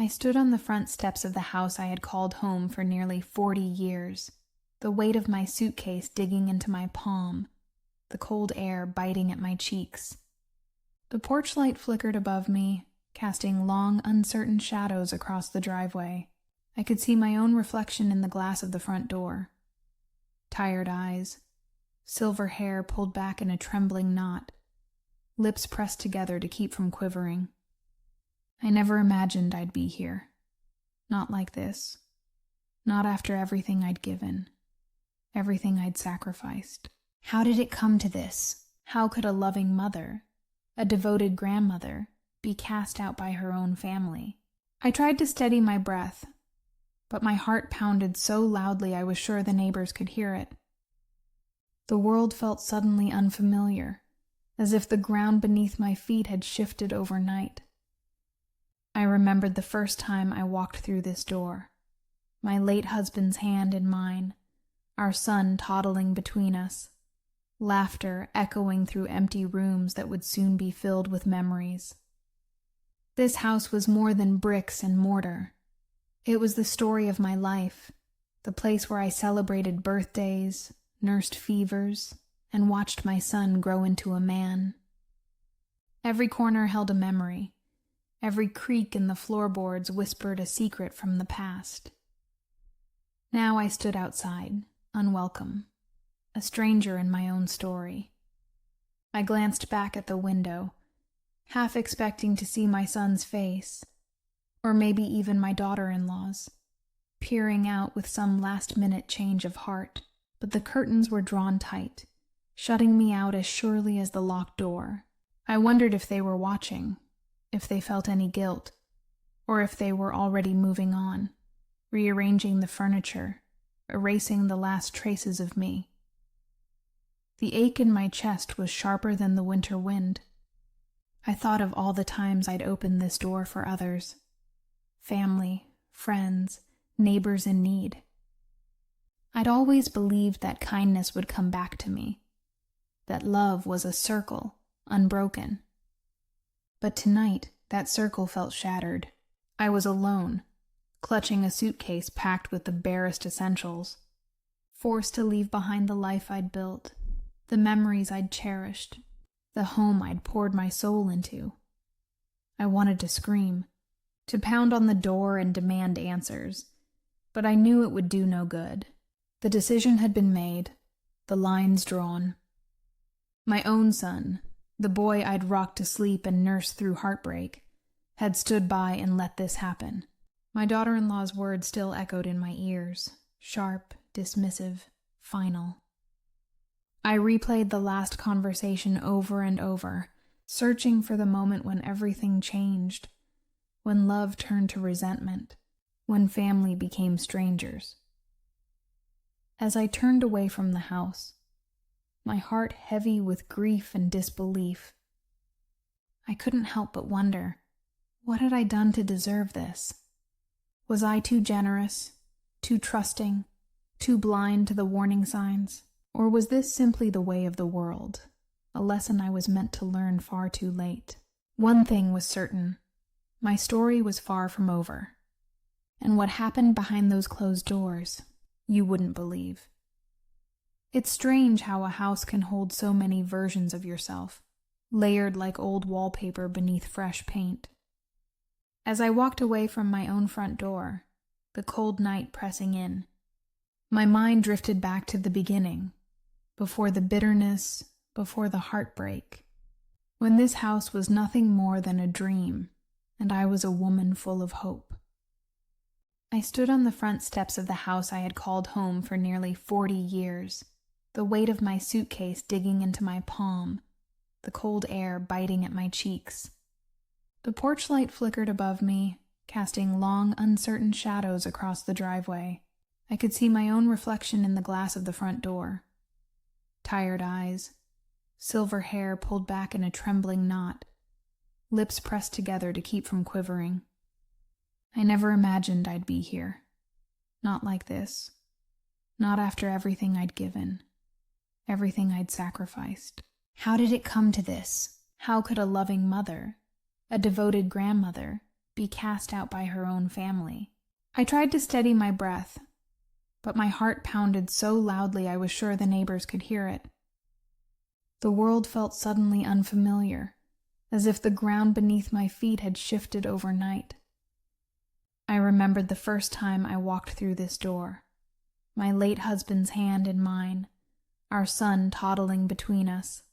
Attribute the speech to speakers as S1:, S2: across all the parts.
S1: I stood on the front steps of the house I had called home for nearly 40 years, the weight of my suitcase digging into my palm, the cold air biting at my cheeks. The porch light flickered above me, casting long, uncertain shadows across the driveway. I could see my own reflection in the glass of the front door. Tired eyes, silver hair pulled back in a trembling knot, lips pressed together to keep from quivering. I never imagined I'd be here. Not like this. Not after everything I'd given. Everything I'd sacrificed. How did it come to this? How could a loving mother, a devoted grandmother, be cast out by her own family? I tried to steady my breath, but my heart pounded so loudly I was sure the neighbors could hear it. The world felt suddenly unfamiliar, as if the ground beneath my feet had shifted overnight. I remembered the first time I walked through this door, my late husband's hand in mine, our son toddling between us, laughter echoing through empty rooms that would soon be filled with memories. This house was more than bricks and mortar. It was the story of my life, the place where I celebrated birthdays, nursed fevers, and watched my son grow into a man. Every corner held a memory. Every creak in the floorboards whispered a secret from the past. Now I stood outside, unwelcome, a stranger in my own story. I glanced back at the window, half expecting to see my son's face, or maybe even my daughter-in-law's, peering out with some last-minute change of heart, but the curtains were drawn tight, shutting me out as surely as the locked door. I wondered if they were watching, if they felt any guilt, or if they were already moving on, rearranging the furniture, erasing the last traces of me. The ache in my chest was sharper than the winter wind. I thought of all the times I'd opened this door for others. Family, friends, neighbors in need. I'd always believed that kindness would come back to me, that love was a circle, unbroken. But tonight, that circle felt shattered. I was alone, clutching a suitcase packed with the barest essentials, forced to leave behind the life I'd built, the memories I'd cherished, the home I'd poured my soul into. I wanted to scream, to pound on the door and demand answers, but I knew it would do no good. The decision had been made, the lines drawn. My own son, the boy I'd rocked to sleep and nursed through heartbreak, had stood by and let this happen. My daughter-in-law's words still echoed in my ears, sharp, dismissive, final. I replayed the last conversation over and over, searching for the moment when everything changed, when love turned to resentment, when family became strangers. As I turned away from the house, my heart heavy with grief and disbelief, I couldn't help but wonder, what had I done to deserve this? Was I too generous, too trusting, too blind to the warning signs? Or was this simply the way of the world, a lesson I was meant to learn far too late? One thing was certain, my story was far from over, and what happened behind those closed doors, you wouldn't believe. It's strange how a house can hold so many versions of yourself, layered like old wallpaper beneath fresh paint. As I walked away from my own front door, the cold night pressing in, my mind drifted back to the beginning, before the bitterness, before the heartbreak, when this house was nothing more than a dream, and I was a woman full of hope. I stood on the front steps of the house I had called home for nearly 40 years, the weight of my suitcase digging into my palm, the cold air biting at my cheeks. The porch light flickered above me, casting long, uncertain shadows across the driveway. I could see my own reflection in the glass of the front door. Tired eyes, silver hair pulled back in a trembling knot, lips pressed together to keep from quivering. I never imagined I'd be here. Not like this. Not after everything I'd given. Everything I'd sacrificed. How did it come to this? How could a loving mother, a devoted grandmother, be cast out by her own family. I tried to steady my breath, but my heart pounded so loudly I was sure the neighbors could hear it. The world felt suddenly unfamiliar, as if the ground beneath my feet had shifted overnight. I remembered the first time I walked through this door, my late husband's hand in mine, our son toddling between us,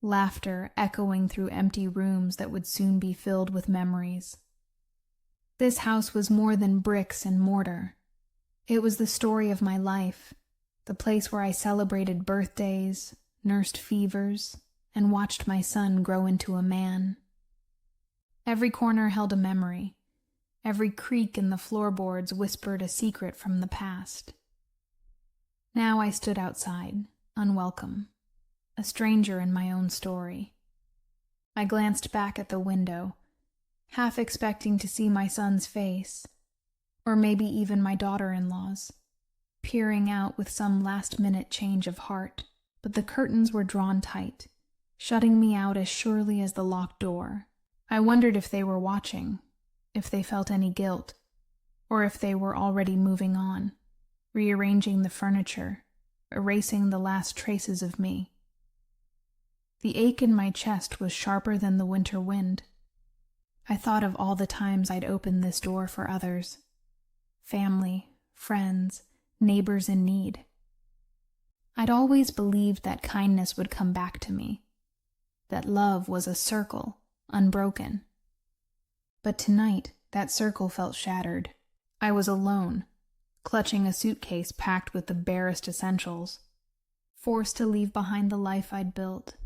S1: laughter echoing through empty rooms that would soon be filled with memories. This house was more than bricks and mortar. It was the story of my life, the place where I celebrated birthdays, nursed fevers, and watched my son grow into a man. Every corner held a memory. Every creak in the floorboards whispered a secret from the past. Now I stood outside, unwelcome, a stranger in my own story. I glanced back at the window, half expecting to see my son's face, or maybe even my daughter-in-law's, peering out with some last-minute change of heart, but the curtains were drawn tight, shutting me out as surely as the locked door. I wondered if they were watching, if they felt any guilt, or if they were already moving on, rearranging the furniture, erasing the last traces of me. The ache in my chest was sharper than the winter wind. I thought of all the times I'd opened this door for others. Family, friends, neighbors in need. I'd always believed that kindness would come back to me, that love was a circle, unbroken. But tonight, that circle felt shattered. I was alone, clutching a suitcase packed with the barest essentials, forced to leave behind the life I'd built,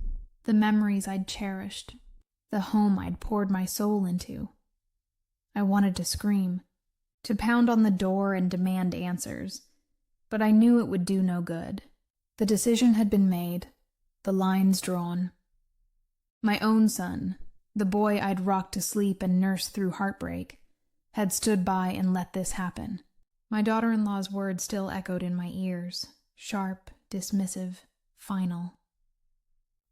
S1: the memories I'd cherished, the home I'd poured my soul into. I wanted to scream, to pound on the door and demand answers, but I knew it would do no good. The decision had been made, the lines drawn. My own son, the boy I'd rocked to sleep and nursed through heartbreak, had stood by and let this happen. My daughter-in-law's words still echoed in my ears, sharp, dismissive, final.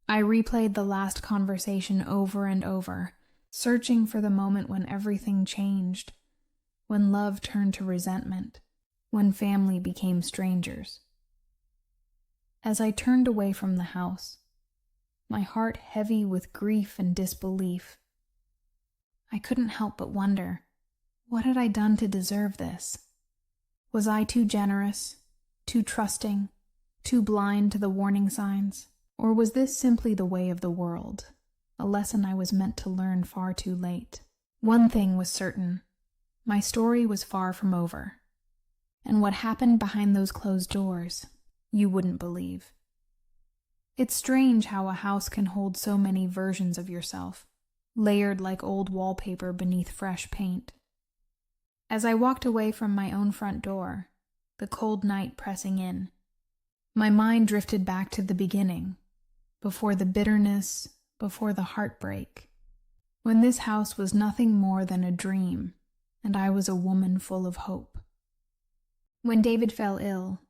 S1: I replayed the last conversation over and over, searching for the moment when everything changed, when love turned to resentment, when family became strangers. As I turned away from the house, my heart heavy with grief and disbelief, I couldn't help but wonder, what had I done to deserve this? Was I too generous, too trusting, too blind to the warning signs? Or was this simply the way of the world, a lesson I was meant to learn far too late? One thing was certain, my story was far from over, and what happened behind those closed doors, you wouldn't believe. It's strange how a house can hold so many versions of yourself, layered like old wallpaper beneath fresh paint. As I walked away from my own front door, the cold night pressing in, my mind drifted back to the beginning, before the bitterness, before the heartbreak, when this house was nothing more than a dream, and I was a woman full of hope. When David fell ill,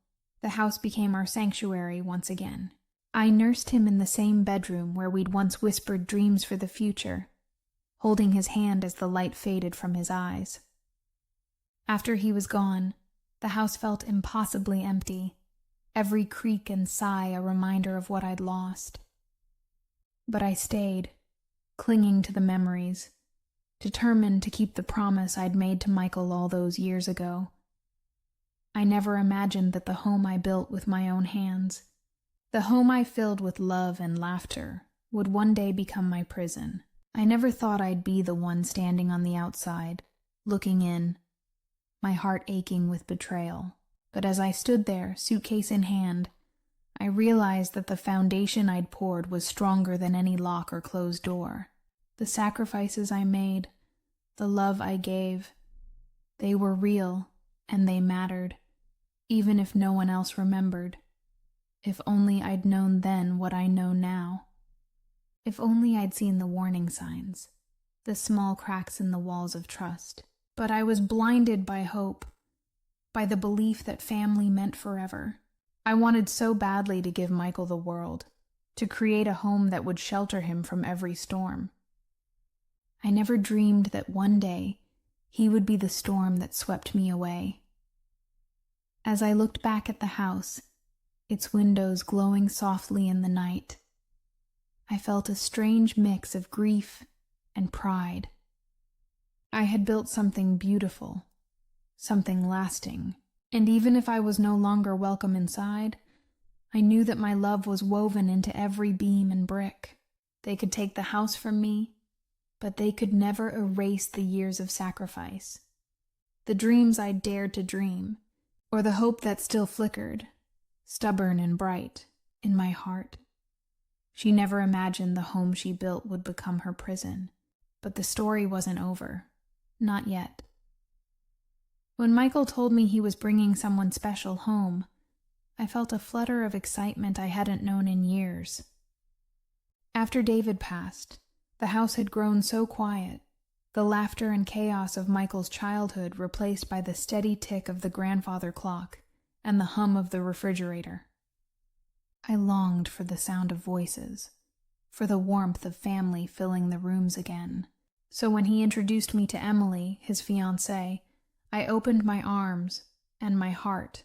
S1: the house became our sanctuary once again. I nursed him in the same bedroom where we'd once whispered dreams for the future, holding his hand as the light faded from his eyes. After he was gone, the house felt impossibly empty, every creak and sigh a reminder of what I'd lost. But I stayed, clinging to the memories, determined to keep the promise I'd made to Michael all those years ago. I never imagined that the home I built with my own hands, the home I filled with love and laughter, would one day become my prison. I never thought I'd be the one standing on the outside, looking in, my heart aching with betrayal. But as I stood there, suitcase in hand, I realized that the foundation I'd poured was stronger than any lock or closed door. The sacrifices I made, the love I gave, they were real, and they mattered, even if no one else remembered. If only I'd known then what I know now. If only I'd seen the warning signs, the small cracks in the walls of trust. But I was blinded by hope, by the belief that family meant forever. I wanted so badly to give Michael the world, to create a home that would shelter him from every storm. I never dreamed that one day He would be the storm that swept me away. As I looked back at the house, its windows glowing softly in the night, I felt a strange mix of grief and pride. I had built something beautiful, something lasting, and even if I was no longer welcome inside, I knew that my love was woven into every beam and brick. They could take the house from me, but they could never erase the years of sacrifice, the dreams I dared to dream, or the hope that still flickered, stubborn and bright, in my heart. She never imagined the home she built would become her prison, but the story wasn't over. Not yet. When Michael told me he was bringing someone special home, I felt a flutter of excitement I hadn't known in years. After David passed, the house had grown so quiet, the laughter and chaos of Michael's childhood replaced by the steady tick of the grandfather clock and the hum of the refrigerator. I longed for the sound of voices, for the warmth of family filling the rooms again. So when he introduced me to Emily, his fiancée, I opened my arms and my heart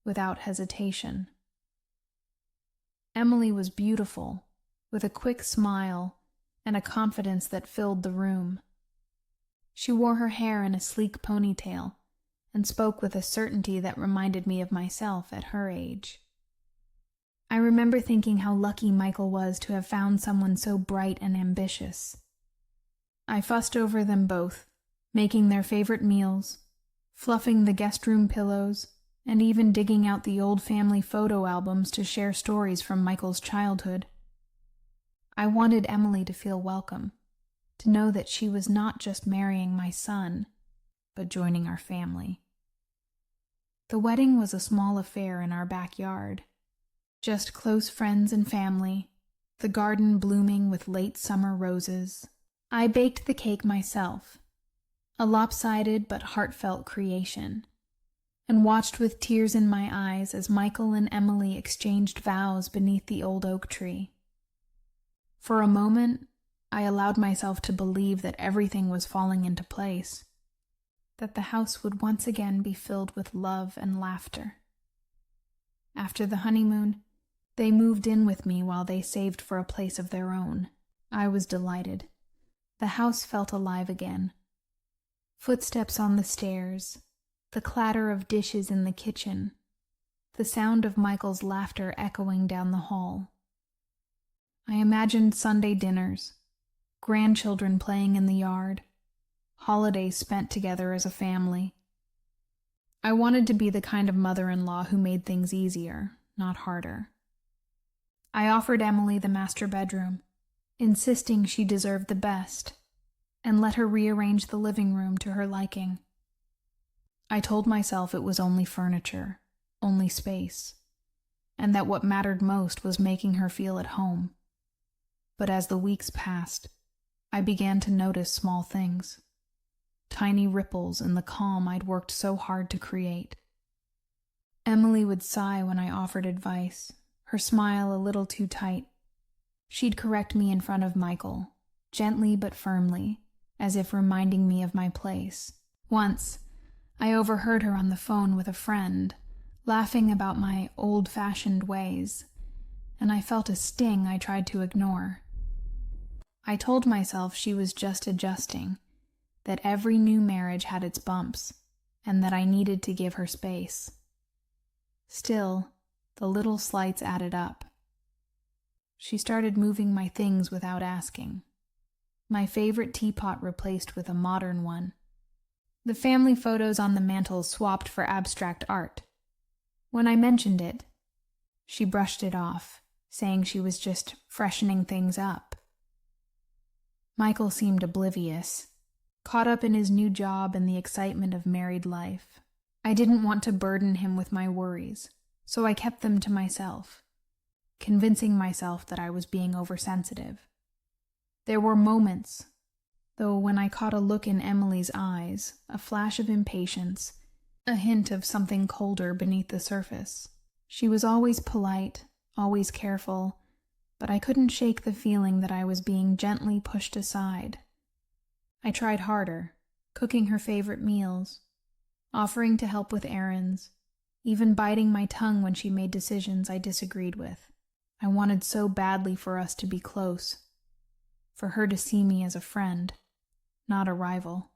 S1: without hesitation. Emily was beautiful, with a quick smile and a confidence that filled the room. She wore her hair in a sleek ponytail and spoke with a certainty that reminded me of myself at her age. I remember thinking how lucky Michael was to have found someone so bright and ambitious. I fussed over them both, making their favorite meals, fluffing the guest room pillows, and even digging out the old family photo albums to share stories from Michael's childhood. I wanted Emily to feel welcome, to know that she was not just marrying my son, but joining our family. The wedding was a small affair in our backyard, just close friends and family, the garden blooming with late summer roses. I baked the cake myself, a lopsided but heartfelt creation, and watched with tears in my eyes as Michael and Emily exchanged vows beneath the old oak tree. For a moment, I allowed myself to believe that everything was falling into place, that the house would once again be filled with love and laughter. After the honeymoon, they moved in with me while they saved for a place of their own. I was delighted. The house felt alive again. Footsteps on the stairs, the clatter of dishes in the kitchen, the sound of Michael's laughter echoing down the hall. I imagined Sunday dinners, grandchildren playing in the yard, holidays spent together as a family. I wanted to be the kind of mother-in-law who made things easier, not harder. I offered Emily the master bedroom, insisting she deserved the best, and let her rearrange the living room to her liking. I told myself it was only furniture, only space, and that what mattered most was making her feel at home. But as the weeks passed, I began to notice small things, tiny ripples in the calm I'd worked so hard to create. Emily would sigh when I offered advice, her smile a little too tight. She'd correct me in front of Michael, gently but firmly, as if reminding me of my place. Once, I overheard her on the phone with a friend, laughing about my old-fashioned ways, and I felt a sting I tried to ignore. I told myself she was just adjusting, that every new marriage had its bumps, and that I needed to give her space. Still, the little slights added up. She started moving my things without asking. My favorite teapot replaced with a modern one. The family photos on the mantel swapped for abstract art. When I mentioned it, she brushed it off, saying she was just freshening things up. Michael seemed oblivious, caught up in his new job and the excitement of married life. I didn't want to burden him with my worries, so I kept them to myself, convincing myself that I was being oversensitive. There were moments, though, when I caught a look in Emily's eyes, a flash of impatience, a hint of something colder beneath the surface. She was always polite, always careful, but I couldn't shake the feeling that I was being gently pushed aside. I tried harder, cooking her favorite meals, offering to help with errands, even biting my tongue when she made decisions I disagreed with. I wanted so badly for us to be close, for her to see me as a friend, not a rival.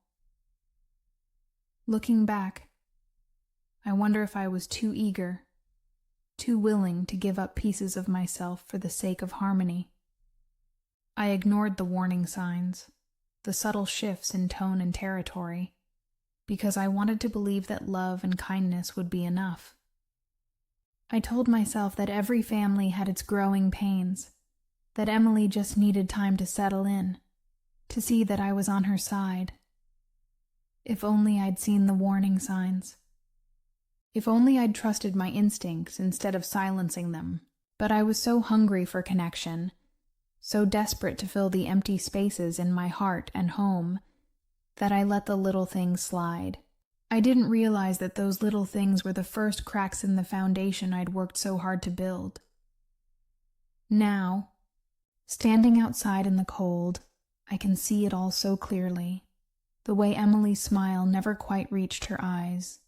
S1: Looking back, I wonder if I was too eager, too willing to give up pieces of myself for the sake of harmony. I ignored the warning signs, the subtle shifts in tone and territory, because I wanted to believe that love and kindness would be enough. I told myself that every family had its growing pains, that Emily just needed time to settle in, to see that I was on her side. If only I'd seen the warning signs. If only I'd trusted my instincts instead of silencing them. But I was so hungry for connection, so desperate to fill the empty spaces in my heart and home, that I let the little things slide. I didn't realize that those little things were the first cracks in the foundation I'd worked so hard to build. Now, standing outside in the cold, I can see it all so clearly. The way Emily's smile never quite reached her eyes.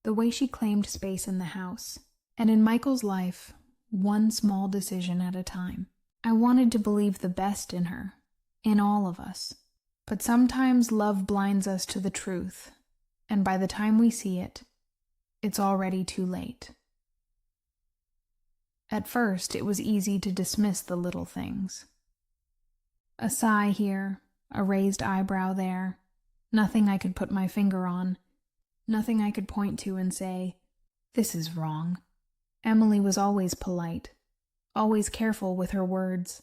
S1: The way she claimed space in the house. And in Michael's life, one small decision at a time. I wanted to believe the best in her, in all of us. But sometimes love blinds us to the truth, and by the time we see it, it's already too late. At first, it was easy to dismiss the little things. A sigh here, a raised eyebrow there, nothing I could put my finger on, nothing I could point to and say, "This is wrong." Emily was always polite, always careful with her words,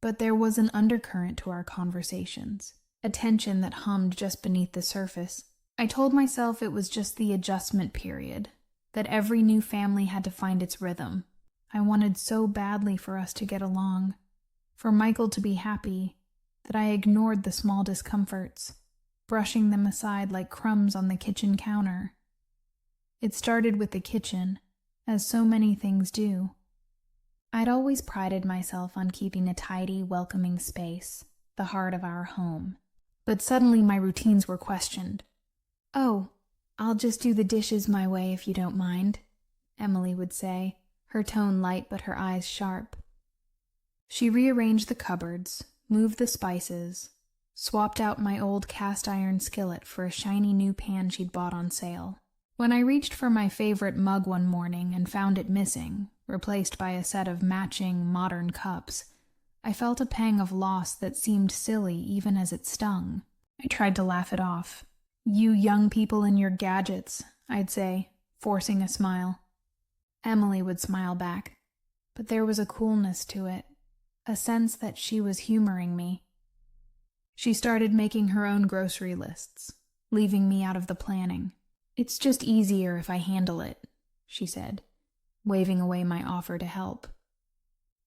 S1: but there was an undercurrent to our conversations, a tension that hummed just beneath the surface. I told myself it was just the adjustment period, that every new family had to find its rhythm. I wanted so badly for us to get along, for Michael to be happy, that I ignored the small discomforts, brushing them aside like crumbs on the kitchen counter. It started with the kitchen, as so many things do. I'd always prided myself on keeping a tidy, welcoming space, the heart of our home. But suddenly my routines were questioned. "Oh, I'll just do the dishes my way if you don't mind," Emily would say, her tone light but her eyes sharp. She rearranged the cupboards, moved the spices, swapped out my old cast-iron skillet for a shiny new pan she'd bought on sale. When I reached for my favorite mug one morning and found it missing, replaced by a set of matching, modern cups, I felt a pang of loss that seemed silly even as it stung. I tried to laugh it off. "You young people and your gadgets," I'd say, forcing a smile. Emily would smile back, but there was a coolness to it, a sense that she was humoring me. She started making her own grocery lists, leaving me out of the planning. "It's just easier if I handle it," she said, waving away my offer to help.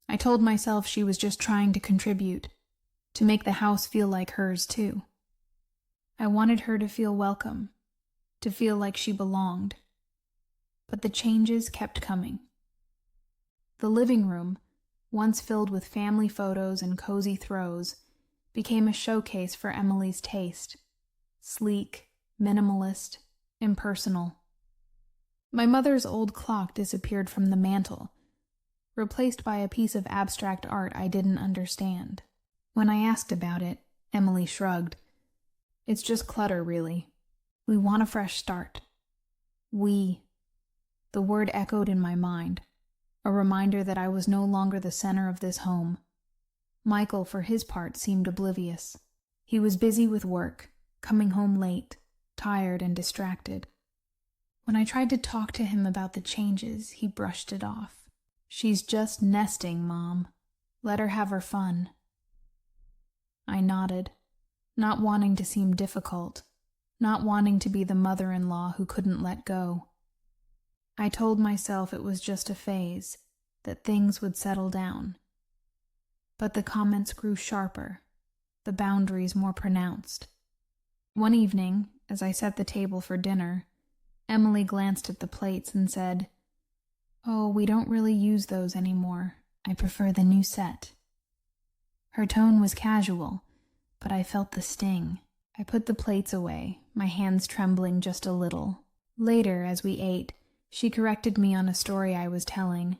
S1: I told myself she was just trying to contribute, to make the house feel like hers too. I wanted her to feel welcome, to feel like she belonged. But the changes kept coming. The living room, once filled with family photos and cozy throws, became a showcase for Emily's taste. Sleek, minimalist, impersonal. My mother's old clock disappeared from the mantel, replaced by a piece of abstract art I didn't understand. When I asked about it, Emily shrugged. "It's just clutter, really. We want a fresh start." "We." The word echoed in my mind, a reminder that I was no longer the center of this home. Michael, for his part, seemed oblivious. He was busy with work, coming home late, tired and distracted. When I tried to talk to him about the changes, he brushed it off. "She's just nesting, Mom. Let her have her fun." I nodded, not wanting to seem difficult, not wanting to be the mother-in-law who couldn't let go. I told myself it was just a phase, that things would settle down. But the comments grew sharper, the boundaries more pronounced. One evening, as I set the table for dinner, Emily glanced at the plates and said, "Oh, we don't really use those anymore. I prefer the new set." Her tone was casual, but I felt the sting. I put the plates away, my hands trembling just a little. Later, as we ate, she corrected me on a story I was telling,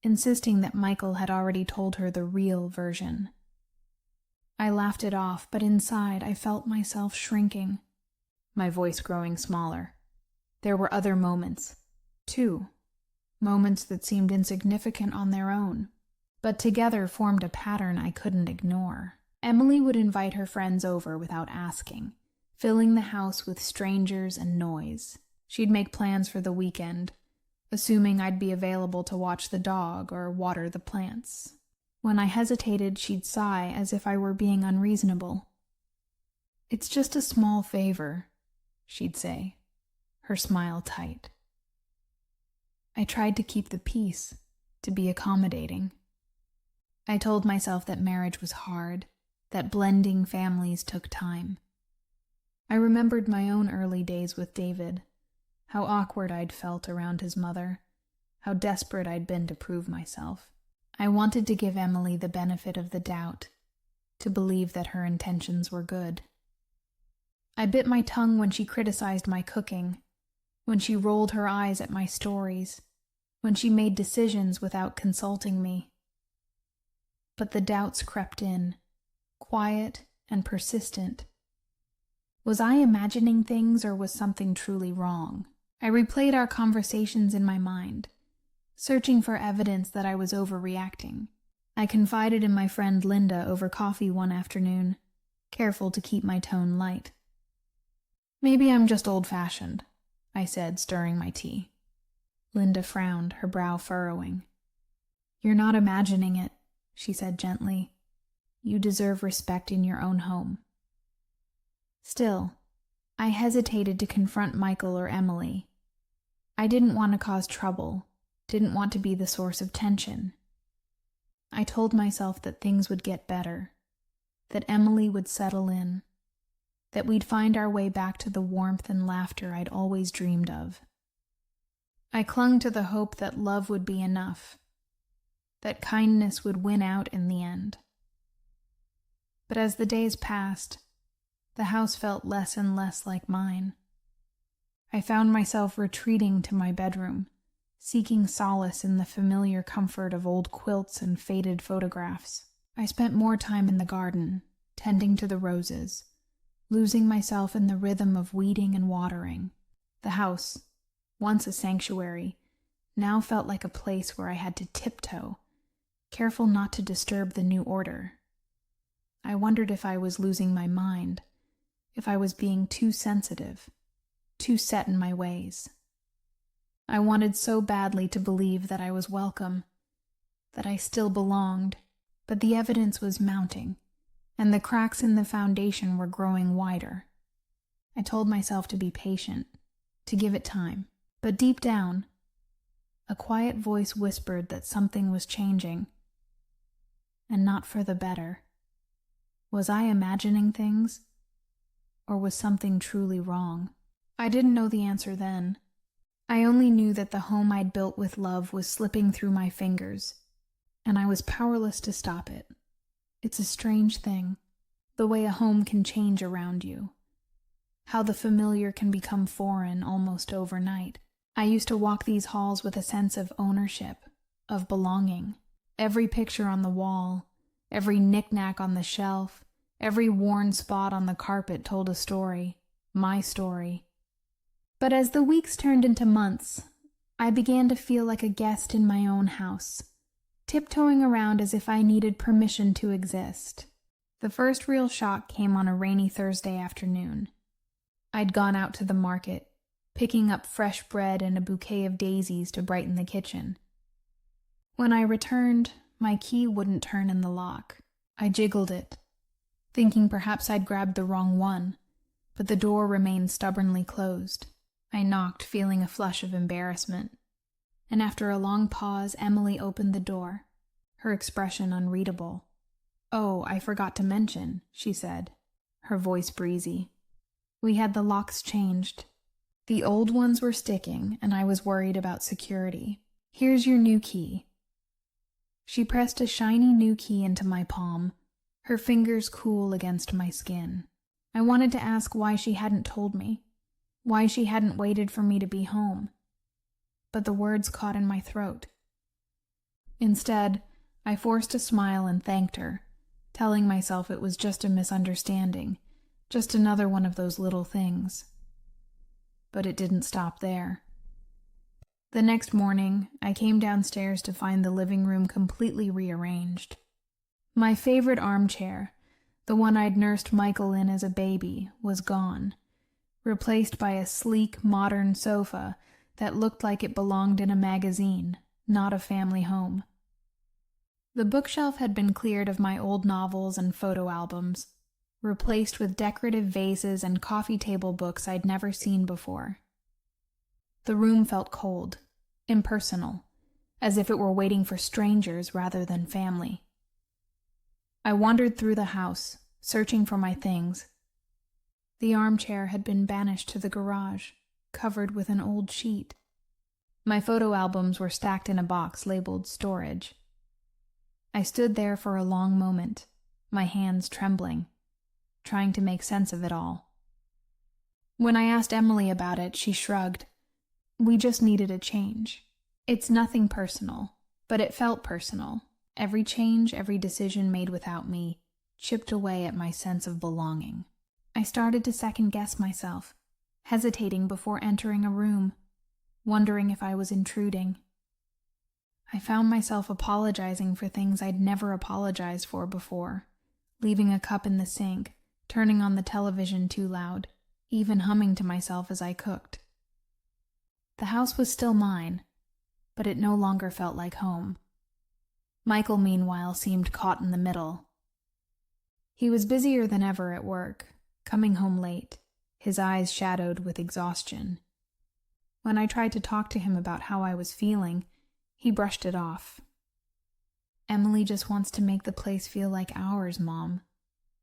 S1: insisting that Michael had already told her the real version. I laughed it off, but inside I felt myself shrinking, my voice growing smaller. There were other moments, too, moments that seemed insignificant on their own, but together formed a pattern I couldn't ignore. Emily would invite her friends over without asking, filling the house with strangers and noise. She'd make plans for the weekend, assuming I'd be available to watch the dog or water the plants. When I hesitated, she'd sigh as if I were being unreasonable. "It's just a small favor," she'd say, her smile tight. I tried to keep the peace, to be accommodating. I told myself that marriage was hard, that blending families took time. I remembered my own early days with David, how awkward I'd felt around his mother, how desperate I'd been to prove myself. I wanted to give Emily the benefit of the doubt, to believe that her intentions were good. I bit my tongue when she criticized my cooking, when she rolled her eyes at my stories, when she made decisions without consulting me. But the doubts crept in, quiet and persistent. Was I imagining things, or was something truly wrong? I replayed our conversations in my mind, searching for evidence that I was overreacting. I confided in my friend Linda over coffee one afternoon, careful to keep my tone light. "Maybe I'm just old-fashioned," I said, stirring my tea. Linda frowned, her brow furrowing. "You're not imagining it," she said gently. "You deserve respect in your own home." Still, I hesitated to confront Michael or Emily. I didn't want to cause trouble, didn't want to be the source of tension. I told myself that things would get better, that Emily would settle in, that we'd find our way back to the warmth and laughter I'd always dreamed of. I clung to the hope that love would be enough, that kindness would win out in the end. But as the days passed, the house felt less and less like mine. I found myself retreating to my bedroom, seeking solace in the familiar comfort of old quilts and faded photographs. I spent more time in the garden, tending to the roses, losing myself in the rhythm of weeding and watering. The house, once a sanctuary, now felt like a place where I had to tiptoe, careful not to disturb the new order. I wondered if I was losing my mind, if I was being too sensitive, too set in my ways. I wanted so badly to believe that I was welcome, that I still belonged, but the evidence was mounting, and the cracks in the foundation were growing wider. I told myself to be patient, to give it time, but deep down, a quiet voice whispered that something was changing, and not for the better. Was I imagining things, or was something truly wrong? I didn't know the answer then. I only knew that the home I'd built with love was slipping through my fingers, and I was powerless to stop it. It's a strange thing, the way a home can change around you, how the familiar can become foreign almost overnight. I used to walk these halls with a sense of ownership, of belonging. Every picture on the wall, every knick-knack on the shelf, every worn spot on the carpet told a story, my story. But as the weeks turned into months, I began to feel like a guest in my own house, tiptoeing around as if I needed permission to exist. The first real shock came on a rainy Thursday afternoon. I'd gone out to the market, picking up fresh bread and a bouquet of daisies to brighten the kitchen. When I returned, my key wouldn't turn in the lock. I jiggled it, thinking perhaps I'd grabbed the wrong one, but the door remained stubbornly closed. I knocked, feeling a flush of embarrassment, and after a long pause, Emily opened the door, her expression unreadable. "Oh, I forgot to mention," she said, her voice breezy. "We had the locks changed. The old ones were sticking, and I was worried about security. Here's your new key." She pressed a shiny new key into my palm, her fingers cool against my skin. I wanted to ask why she hadn't told me, why she hadn't waited for me to be home. But the words caught in my throat. Instead, I forced a smile and thanked her, telling myself it was just a misunderstanding, just another one of those little things. But it didn't stop there. The next morning, I came downstairs to find the living room completely rearranged. My favorite armchair, the one I'd nursed Michael in as a baby, was gone, replaced by a sleek, modern sofa that looked like it belonged in a magazine, not a family home. The bookshelf had been cleared of my old novels and photo albums, replaced with decorative vases and coffee table books I'd never seen before. The room felt cold, impersonal, as if it were waiting for strangers rather than family. I wandered through the house, searching for my things. The armchair had been banished to the garage, covered with an old sheet. My photo albums were stacked in a box labeled storage. I stood there for a long moment, my hands trembling, trying to make sense of it all. When I asked Emily about it, she shrugged. We just needed a change. It's nothing personal, but it felt personal. Every change, every decision made without me, chipped away at my sense of belonging. I started to second-guess myself, hesitating before entering a room, wondering if I was intruding. I found myself apologizing for things I'd never apologized for before, leaving a cup in the sink, turning on the television too loud, even humming to myself as I cooked. The house was still mine, but it no longer felt like home. Michael, meanwhile, seemed caught in the middle. He was busier than ever at work, coming home late, his eyes shadowed with exhaustion. When I tried to talk to him about how I was feeling, he brushed it off. Emily just wants to make the place feel like ours, Mom.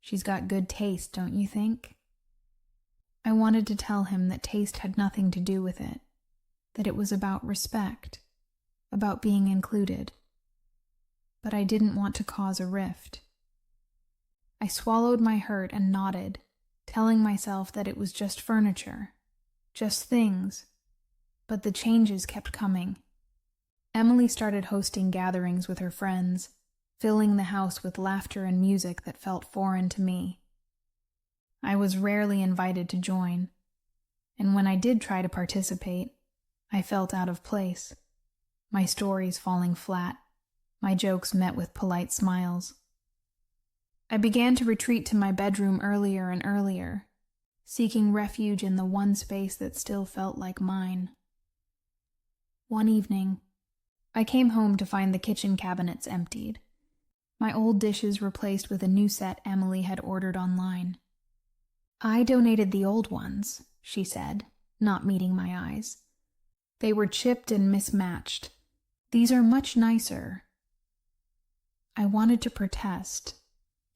S1: She's got good taste, don't you think? I wanted to tell him that taste had nothing to do with it, that it was about respect, about being included. But I didn't want to cause a rift. I swallowed my hurt and nodded, telling myself that it was just furniture, just things. But the changes kept coming. Emily started hosting gatherings with her friends, filling the house with laughter and music that felt foreign to me. I was rarely invited to join, and when I did try to participate, I felt out of place, my stories falling flat, my jokes met with polite smiles. I began to retreat to my bedroom earlier and earlier, seeking refuge in the one space that still felt like mine. One evening, I came home to find the kitchen cabinets emptied, my old dishes replaced with a new set Emily had ordered online. I donated the old ones, she said, not meeting my eyes. They were chipped and mismatched. These are much nicer. I wanted to protest,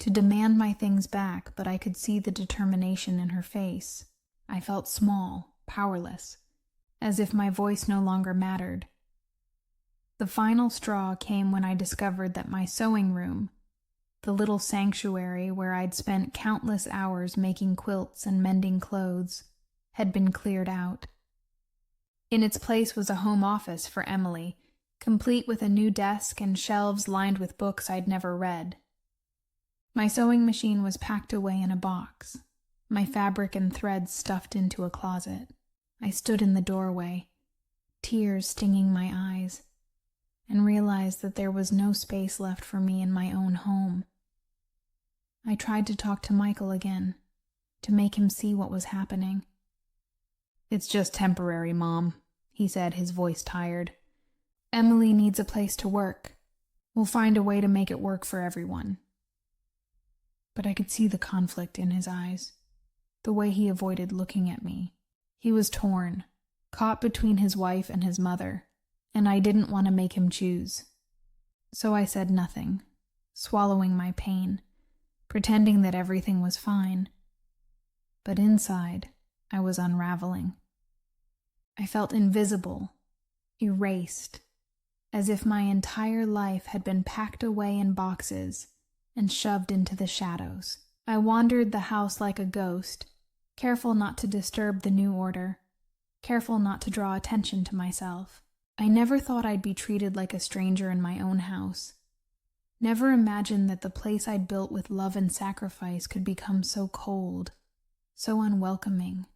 S1: to demand my things back, but I could see the determination in her face. I felt small, powerless, as if my voice no longer mattered. The final straw came when I discovered that my sewing room, the little sanctuary where I'd spent countless hours making quilts and mending clothes, had been cleared out. In its place was a home office for Emily, complete with a new desk and shelves lined with books I'd never read. My sewing machine was packed away in a box, my fabric and threads stuffed into a closet. I stood in the doorway, tears stinging my eyes, and realized that there was no space left for me in my own home. I tried to talk to Michael again, to make him see what was happening. "It's just temporary, Mom," he said, his voice tired. "Emily needs a place to work. We'll find a way to make it work for everyone." But I could see the conflict in his eyes, the way he avoided looking at me. He was torn, caught between his wife and his mother, and I didn't want to make him choose. So I said nothing, swallowing my pain, pretending that everything was fine. But inside, I was unraveling. I felt invisible, erased, as if my entire life had been packed away in boxes and shoved into the shadows. I wandered the house like a ghost, careful not to disturb the new order, careful not to draw attention to myself. I never thought I'd be treated like a stranger in my own house. Never imagined that the place I'd built with love and sacrifice could become so cold, so unwelcoming.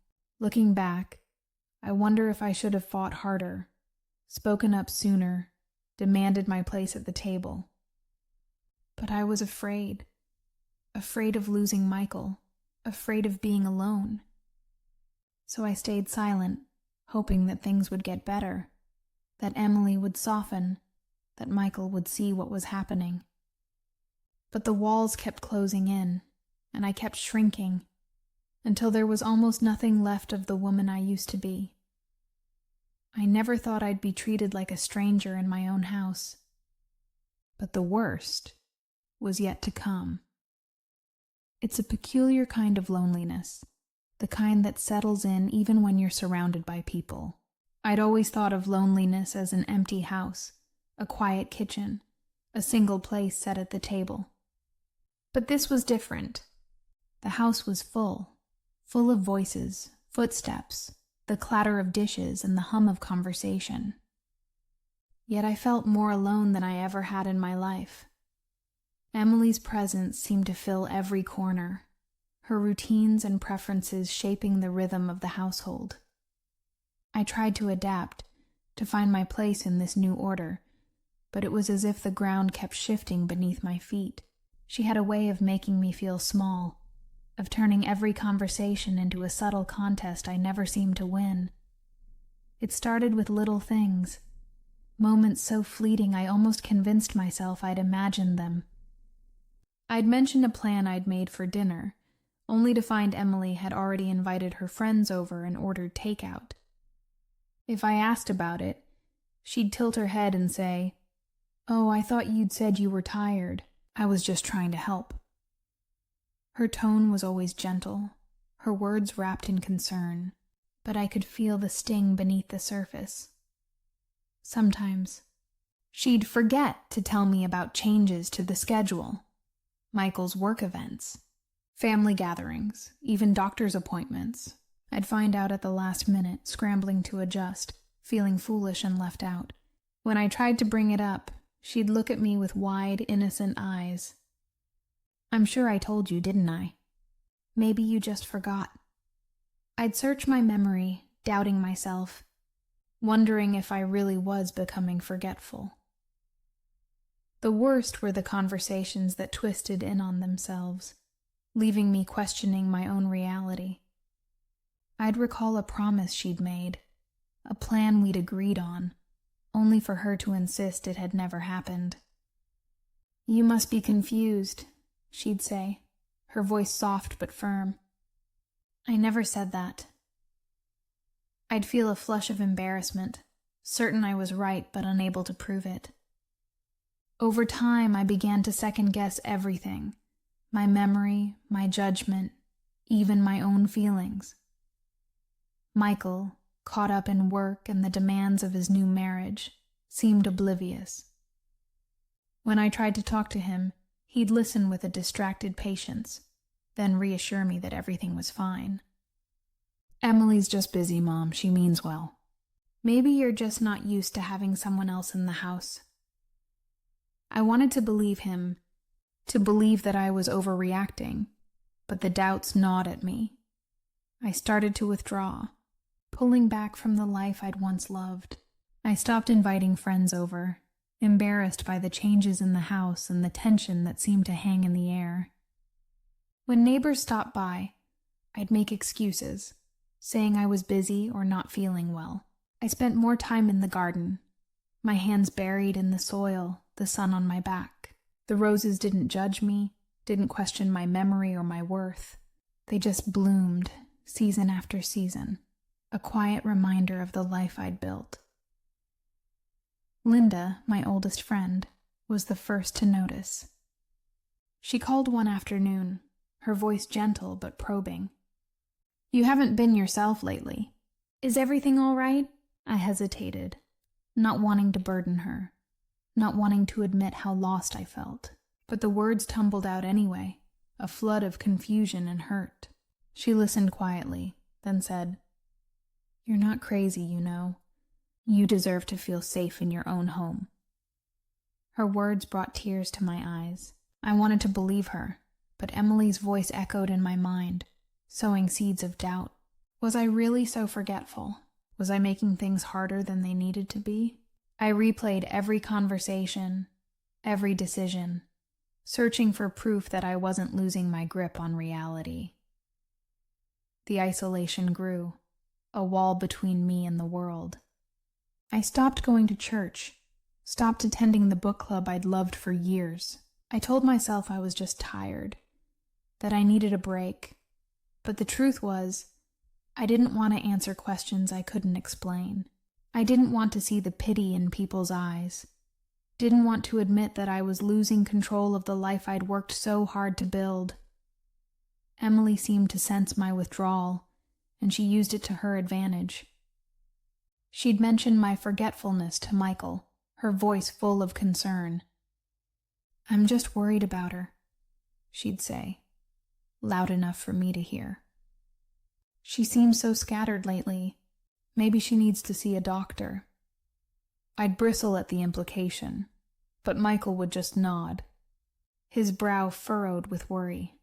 S1: Looking back, I wonder if I should have fought harder, spoken up sooner, demanded my place at the table. But I was afraid of losing Michael, afraid of being alone. So I stayed silent, hoping that things would get better, that Emily would soften, that Michael would see what was happening. But the walls kept closing in, and I kept shrinking, until there was almost nothing left of the woman I used to be. I never thought I'd be treated like a stranger in my own house. But the worst was yet to come. It's a peculiar kind of loneliness, the kind that settles in even when you're surrounded by people. I'd always thought of loneliness as an empty house, a quiet kitchen, a single place set at the table. But this was different. The house was full of voices, footsteps, the clatter of dishes, and the hum of conversation. Yet I felt more alone than I ever had in my life. Emily's presence seemed to fill every corner, her routines and preferences shaping the rhythm of the household. I tried to adapt, to find my place in this new order, but it was as if the ground kept shifting beneath my feet. She had a way of making me feel small, of turning every conversation into a subtle contest I never seemed to win. It started with little things, moments so fleeting I almost convinced myself I'd imagined them. I'd mentioned a plan I'd made for dinner, only to find Emily had already invited her friends over and ordered takeout. If I asked about it, she'd tilt her head and say, "Oh, I thought you'd said you were tired. I was just trying to help." Her tone was always gentle, her words wrapped in concern, but I could feel the sting beneath the surface. Sometimes, she'd forget to tell me about changes to the schedule, Michael's work events, family gatherings, even doctor's appointments. I'd find out at the last minute, scrambling to adjust, feeling foolish and left out. When I tried to bring it up, she'd look at me with wide, innocent eyes. "I'm sure I told you, didn't I? Maybe you just forgot." I'd search my memory, doubting myself, wondering if I really was becoming forgetful. The worst were the conversations that twisted in on themselves, leaving me questioning my own reality. I'd recall a promise she'd made, a plan we'd agreed on, only for her to insist it had never happened. "You must be confused," she'd say, her voice soft but firm. I never said that. I'd feel a flush of embarrassment, certain I was right but unable to prove it. Over time, I began to second-guess everything, my memory, my judgment, even my own feelings. Michael, caught up in work and the demands of his new marriage, seemed oblivious. When I tried to talk to him, he'd listen with a distracted patience, then reassure me that everything was fine. "Emily's just busy, Mom. She means well." "Maybe you're just not used to having someone else in the house." I wanted to believe him, to believe that I was overreacting, but the doubts gnawed at me. I started to withdraw, pulling back from the life I'd once loved. I stopped inviting friends over, embarrassed by the changes in the house and the tension that seemed to hang in the air. When neighbors stopped by, I'd make excuses, saying I was busy or not feeling well. I spent more time in the garden, my hands buried in the soil, the sun on my back. The roses didn't judge me, didn't question my memory or my worth. They just bloomed, season after season, a quiet reminder of the life I'd built. Linda, my oldest friend, was the first to notice. She called one afternoon, her voice gentle but probing. "You haven't been yourself lately. Is everything all right?" I hesitated, not wanting to burden her, not wanting to admit how lost I felt. But the words tumbled out anyway. a flood of confusion and hurt. She listened quietly, then said, "You're not crazy, you know. You deserve to feel safe in your own home." Her words brought tears to my eyes. I wanted to believe her, but Emily's voice echoed in my mind, sowing seeds of doubt. Was I really so forgetful? Was I making things harder than they needed to be? I replayed every conversation, every decision, searching for proof that I wasn't losing my grip on reality. The isolation grew, a wall between me and the world. I stopped going to church, stopped attending the book club I'd loved for years. I told myself I was just tired, that I needed a break. But the truth was, I didn't want to answer questions I couldn't explain. I didn't want to see the pity in people's eyes. Didn't want to admit that I was losing control of the life I'd worked so hard to build. Emily seemed to sense my withdrawal, and she used it to her advantage. She'd mentioned my forgetfulness to Michael, her voice full of concern. "I'm just worried about her," she'd say, loud enough for me to hear. "She seems so scattered lately. Maybe she needs to see a doctor." I'd bristle at the implication, but Michael would just nod, his brow furrowed with worry.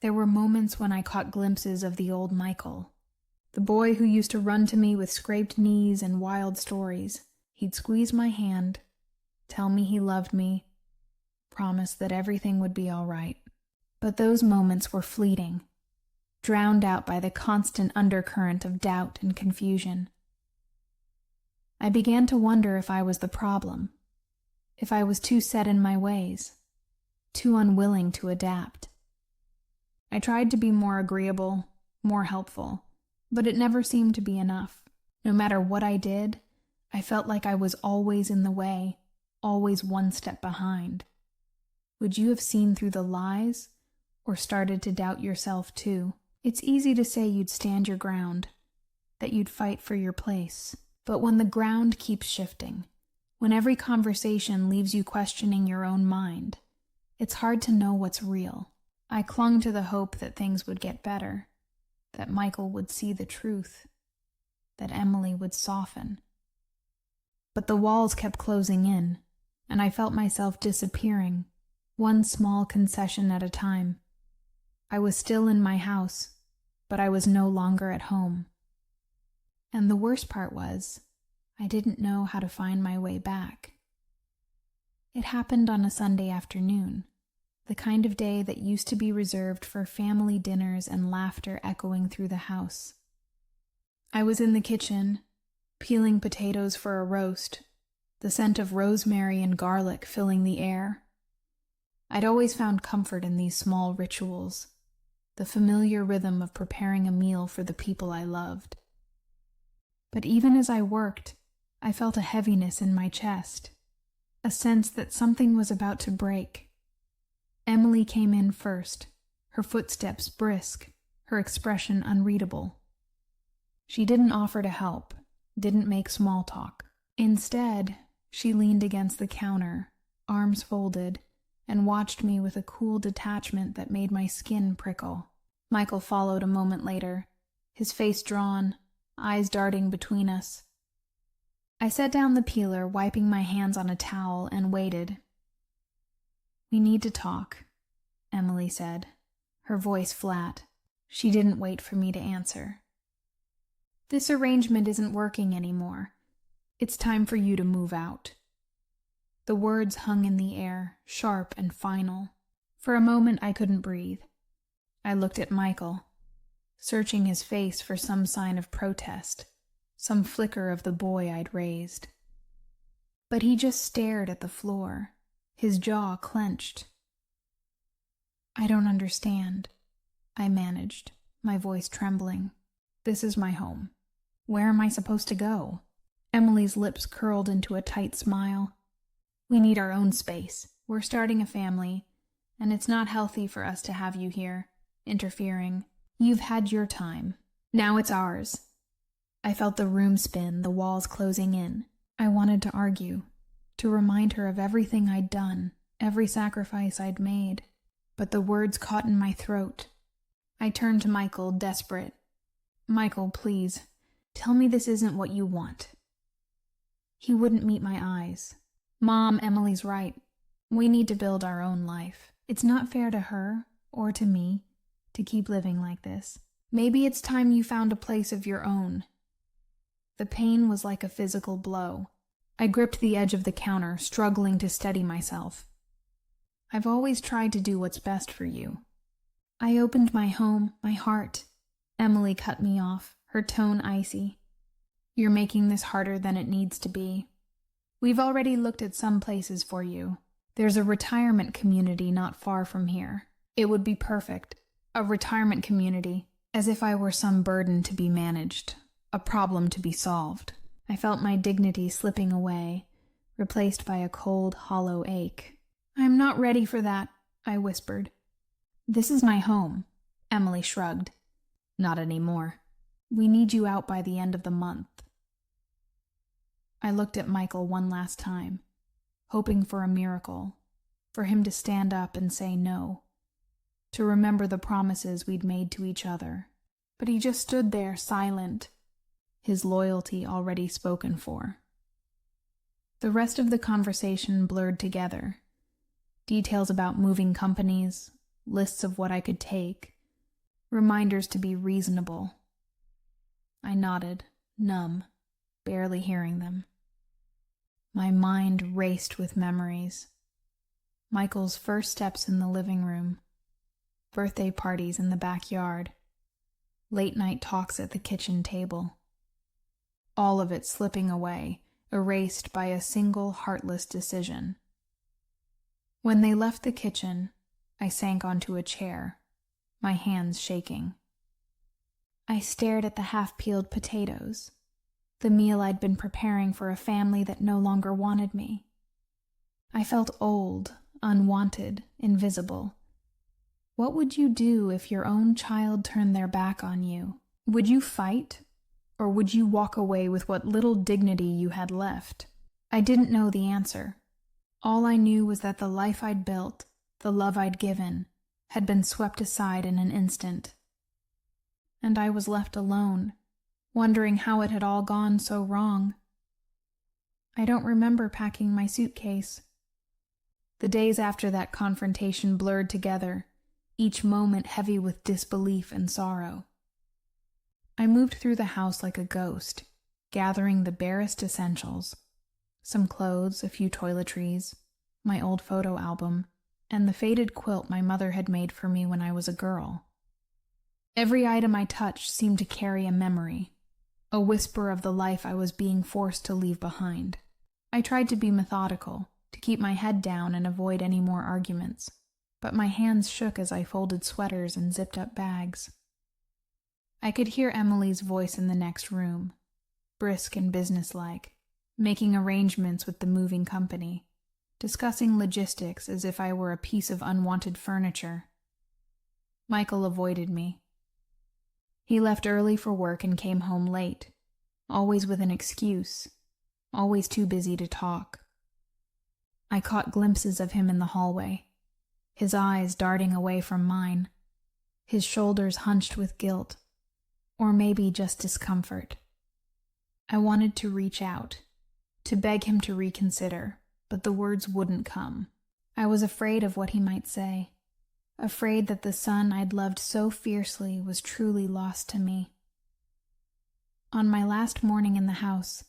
S1: There were moments when I caught glimpses of the old Michael, the boy who used to run to me with scraped knees and wild stories. He'd squeeze my hand, tell me he loved me, promise that everything would be all right. But those moments were fleeting, drowned out by the constant undercurrent of doubt and confusion. I began to wonder if I was the problem, if I was too set in my ways, too unwilling to adapt. I tried to be more agreeable, more helpful, but it never seemed to be enough. No matter what I did, I felt like I was always in the way, always one step behind. Would you have seen through the lies, or started to doubt yourself too? It's easy to say you'd stand your ground, that you'd fight for your place. But when the ground keeps shifting, when every conversation leaves you questioning your own mind, it's hard to know what's real. I clung to the hope that things would get better, that Michael would see the truth, that Emily would soften. But the walls kept closing in, and I felt myself disappearing, one small concession at a time. I was still in my house, but I was no longer at home. And the worst part was, I didn't know how to find my way back. It happened on a Sunday afternoon, the kind of day that used to be reserved for family dinners and laughter echoing through the house. I was in the kitchen, peeling potatoes for a roast, the scent of rosemary and garlic filling the air. I'd always found comfort in these small rituals, the familiar rhythm of preparing a meal for the people I loved. But even as I worked, I felt a heaviness in my chest, a sense that something was about to break. Emily came in first, her footsteps brisk, her expression unreadable. She didn't offer to help, didn't make small talk. Instead, she leaned against the counter, arms folded, and watched me with a cool detachment that made my skin prickle. Michael followed a moment later, his face drawn, eyes darting between us. I set down the peeler, wiping my hands on a towel, and waited. "We need to talk," Emily said, her voice flat. She didn't wait for me to answer. "This arrangement isn't working anymore. It's time for you to move out." The words hung in the air, sharp and final. For a moment I couldn't breathe. I looked at Michael, searching his face for some sign of protest, some flicker of the boy I'd raised. But he just stared at the floor, his jaw clenched. "I don't understand," I managed, my voice trembling. "This is my home. Where am I supposed to go?" Emily's lips curled into a tight smile. "We need our own space. We're starting a family, and it's not healthy for us to have you here, interfering. You've had your time. Now it's ours." I felt the room spin, the walls closing in. I wanted to argue, to remind her of everything I'd done, every sacrifice I'd made. but the words caught in my throat. I turned to Michael, desperate. "Michael, please, tell me this isn't what you want." He wouldn't meet my eyes. "Mom, Emily's right. We need to build our own life. It's not fair to her, or to me, to keep living like this. Maybe it's time you found a place of your own." The pain was like a physical blow. I gripped the edge of the counter, struggling to steady myself. "I've always tried to do what's best for you." I opened my home, my heart. Emily cut me off, her tone icy. "You're making this harder than it needs to be. We've already looked at some places for you. There's a retirement community not far from here. It would be perfect. A retirement community, as if I were some burden to be managed, a problem to be solved." I felt my dignity slipping away, replaced by a cold, hollow ache. "I'm not ready for that," I whispered. "This is my home." Emily shrugged. "Not anymore. We need you out by the end of the month." I looked at Michael one last time, hoping for a miracle, for him to stand up and say no, to remember the promises we'd made to each other. But he just stood there, silent, his loyalty already spoken for. The rest of the conversation blurred together. Details about moving companies, lists of what I could take, reminders to be reasonable. I nodded, numb, barely hearing them. My mind raced with memories. Michael's first steps in the living room, birthday parties in the backyard, late-night talks at the kitchen table. All of it slipping away, erased by a single heartless decision. When they left the kitchen, I sank onto a chair, my hands shaking. I stared at the half-peeled potatoes, the meal I'd been preparing for a family that no longer wanted me. I felt old, unwanted, invisible. What would you do if your own child turned their back on you? Would you fight? Or would you walk away with what little dignity you had left? I didn't know the answer. All I knew was that the life I'd built, the love I'd given, had been swept aside in an instant. And I was left alone, wondering how it had all gone so wrong. I don't remember packing my suitcase. The days after that confrontation blurred together, each moment heavy with disbelief and sorrow. I moved through the house like a ghost, gathering the barest essentials. Some clothes, a few toiletries, my old photo album, and the faded quilt my mother had made for me when I was a girl. Every item I touched seemed to carry a memory, a whisper of the life I was being forced to leave behind. I tried to be methodical, to keep my head down and avoid any more arguments, but my hands shook as I folded sweaters and zipped up bags. I could hear Emily's voice in the next room, brisk and businesslike, making arrangements with the moving company, discussing logistics as if I were a piece of unwanted furniture. Michael avoided me. He left early for work and came home late, always with an excuse, always too busy to talk. I caught glimpses of him in the hallway, his eyes darting away from mine, his shoulders hunched with guilt, or maybe just discomfort. I wanted to reach out, to beg him to reconsider, but the words wouldn't come. I was afraid of what he might say, afraid that the son I'd loved so fiercely was truly lost to me. On my last morning in the house,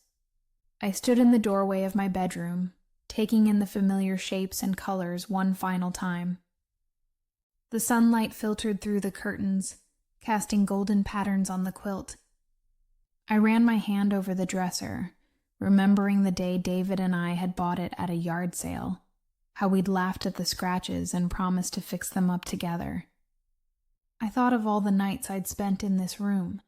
S1: I stood in the doorway of my bedroom, taking in the familiar shapes and colors one final time. The sunlight filtered through the curtains, casting golden patterns on the quilt. I ran my hand over the dresser, remembering the day David and I had bought it at a yard sale, how we'd laughed at the scratches and promised to fix them up together. I thought of all the nights I'd spent in this room,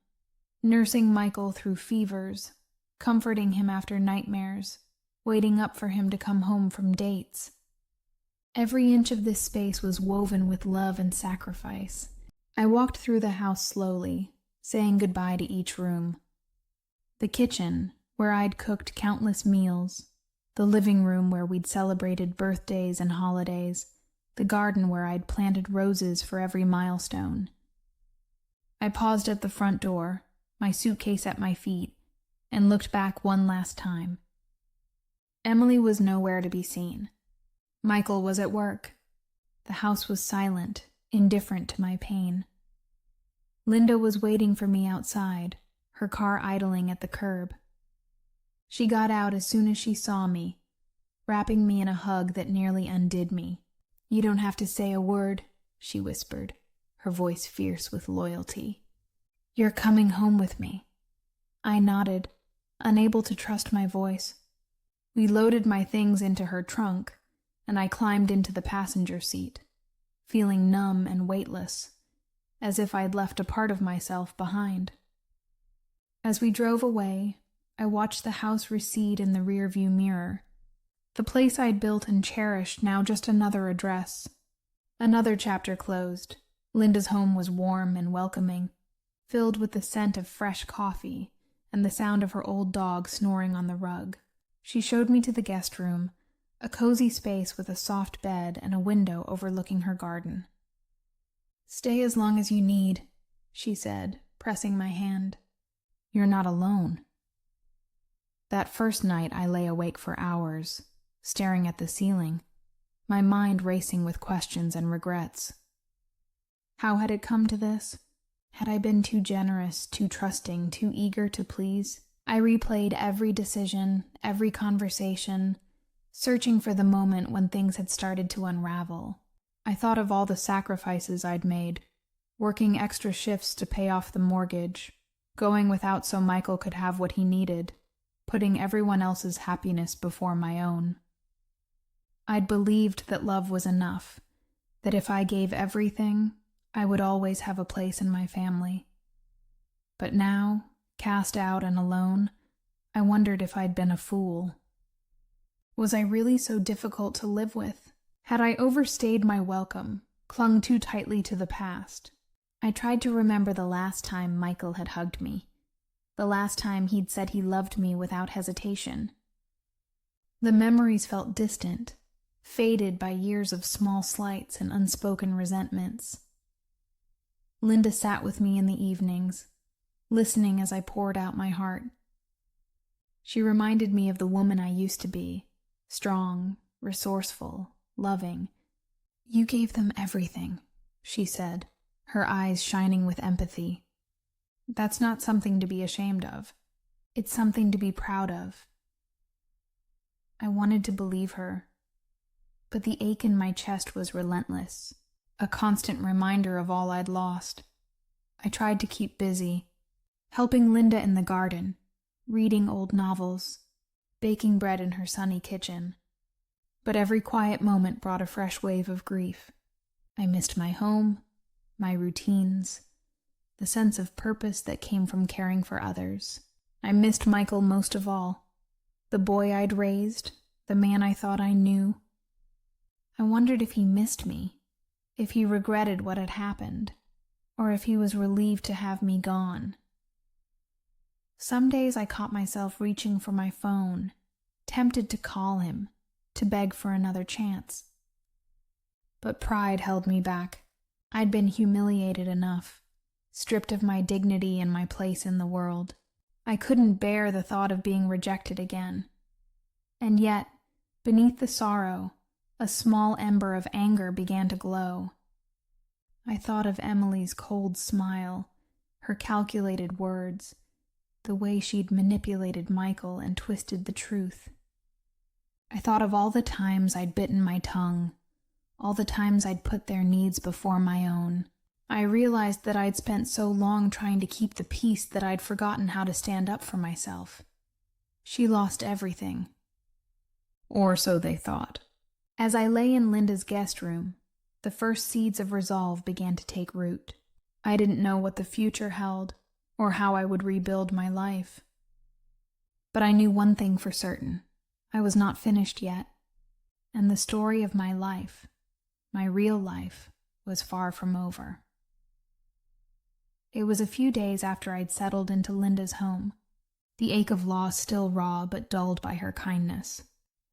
S1: nursing Michael through fevers, comforting him after nightmares, waiting up for him to come home from dates. Every inch of this space was woven with love and sacrifice. I walked through the house slowly, saying goodbye to each room. The kitchen, where I'd cooked countless meals, the living room where we'd celebrated birthdays and holidays, the garden where I'd planted roses for every milestone. I paused at the front door, my suitcase at my feet, and looked back one last time. Emily was nowhere to be seen. Michael was at work. The house was silent, indifferent to my pain. Linda was waiting for me outside, her car idling at the curb. She got out as soon as she saw me, wrapping me in a hug that nearly undid me. "You don't have to say a word," she whispered, her voice fierce with loyalty. "You're coming home with me." I nodded, unable to trust my voice. We loaded my things into her trunk, and I climbed into the passenger seat, feeling numb and weightless, as if I'd left a part of myself behind. As we drove away, I watched the house recede in the rearview mirror. The place I'd built and cherished, now just another address. Another chapter closed. Linda's home was warm and welcoming, filled with the scent of fresh coffee and the sound of her old dog snoring on the rug. She showed me to the guest room, a cozy space with a soft bed and a window overlooking her garden. "Stay as long as you need," she said, pressing my hand. "You're not alone." That first night I lay awake for hours, staring at the ceiling, my mind racing with questions and regrets. How had it come to this? Had I been too generous, too trusting, too eager to please? I replayed every decision, every conversation, searching for the moment when things had started to unravel. I thought of all the sacrifices I'd made, working extra shifts to pay off the mortgage, going without so Michael could have what he needed, putting everyone else's happiness before my own. I'd believed that love was enough, that if I gave everything, I would always have a place in my family. But now, cast out and alone, I wondered if I'd been a fool. Was I really so difficult to live with? Had I overstayed my welcome, clung too tightly to the past? I tried to remember the last time Michael had hugged me, the last time he'd said he loved me without hesitation. The memories felt distant, faded by years of small slights and unspoken resentments. Linda sat with me in the evenings, listening as I poured out my heart. She reminded me of the woman I used to be, strong, resourceful, loving. "You gave them everything," she said, her eyes shining with empathy. "That's not something to be ashamed of. It's something to be proud of." I wanted to believe her, but the ache in my chest was relentless, a constant reminder of all I'd lost. I tried to keep busy, helping Linda in the garden, reading old novels, baking bread in her sunny kitchen. But every quiet moment brought a fresh wave of grief. I missed my home, my routines, the sense of purpose that came from caring for others. I missed Michael most of all, the boy I'd raised, the man I thought I knew. I wondered if he missed me, if he regretted what had happened, or if he was relieved to have me gone. Some days I caught myself reaching for my phone, tempted to call him, to beg for another chance. But pride held me back. I'd been humiliated enough, stripped of my dignity and my place in the world. I couldn't bear the thought of being rejected again. And yet, beneath the sorrow, a small ember of anger began to glow. I thought of Emily's cold smile, her calculated words, the way she'd manipulated Michael and twisted the truth. I thought of all the times I'd bitten my tongue, all the times I'd put their needs before my own. I realized that I'd spent so long trying to keep the peace that I'd forgotten how to stand up for myself. She lost everything. Or so they thought. As I lay in Linda's guest room, the first seeds of resolve began to take root. I didn't know what the future held, or how I would rebuild my life. But I knew one thing for certain. I was not finished yet, and the story of my life, my real life, was far from over. It was a few days after I'd settled into Linda's home, the ache of loss still raw but dulled by her kindness.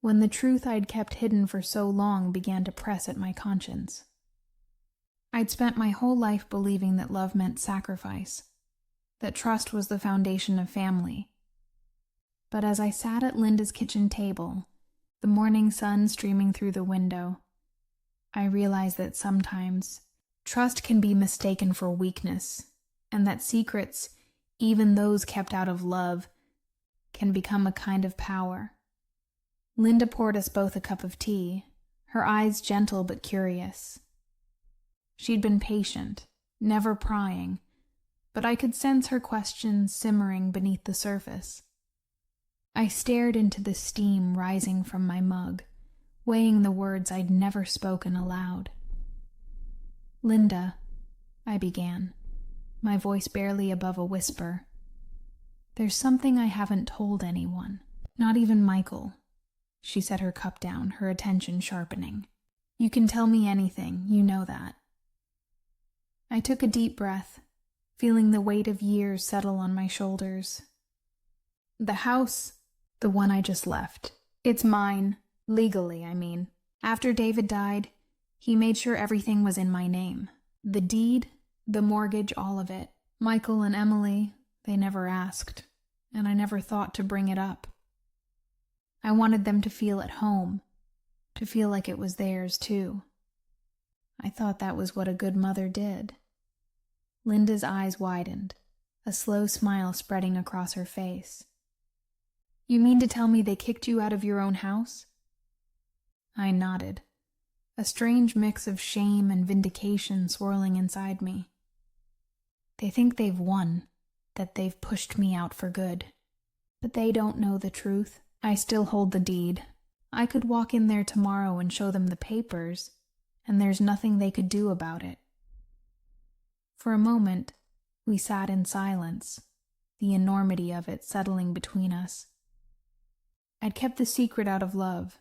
S1: when the truth I'd kept hidden for so long began to press at my conscience. I'd spent my whole life believing that love meant sacrifice, that trust was the foundation of family. But as I sat at Linda's kitchen table, the morning sun streaming through the window, I realized that sometimes trust can be mistaken for weakness, and that secrets, even those kept out of love, can become a kind of power. Linda poured us both a cup of tea, her eyes gentle but curious. She'd been patient, never prying, but I could sense her questions simmering beneath the surface. I stared into the steam rising from my mug, weighing the words I'd never spoken aloud. "Linda," I began, my voice barely above a whisper, "there's something I haven't told anyone, not even Michael." She set her cup down, her attention sharpening. "You can tell me anything, you know that." I took a deep breath, feeling the weight of years settle on my shoulders. "The house, the one I just left, it's mine, legally, I mean. After David died, he made sure everything was in my name. The deed, the mortgage, all of it. Michael and Emily, they never asked, and I never thought to bring it up. I wanted them to feel at home, to feel like it was theirs too. I thought that was what a good mother did." Linda's eyes widened, a slow smile spreading across her face. "You mean to tell me they kicked you out of your own house?" I nodded, a strange mix of shame and vindication swirling inside me. "They think they've won, that they've pushed me out for good. But they don't know the truth. I still hold the deed. I could walk in there tomorrow and show them the papers, and there's nothing they could do about it." For a moment, we sat in silence, the enormity of it settling between us. I'd kept the secret out of love,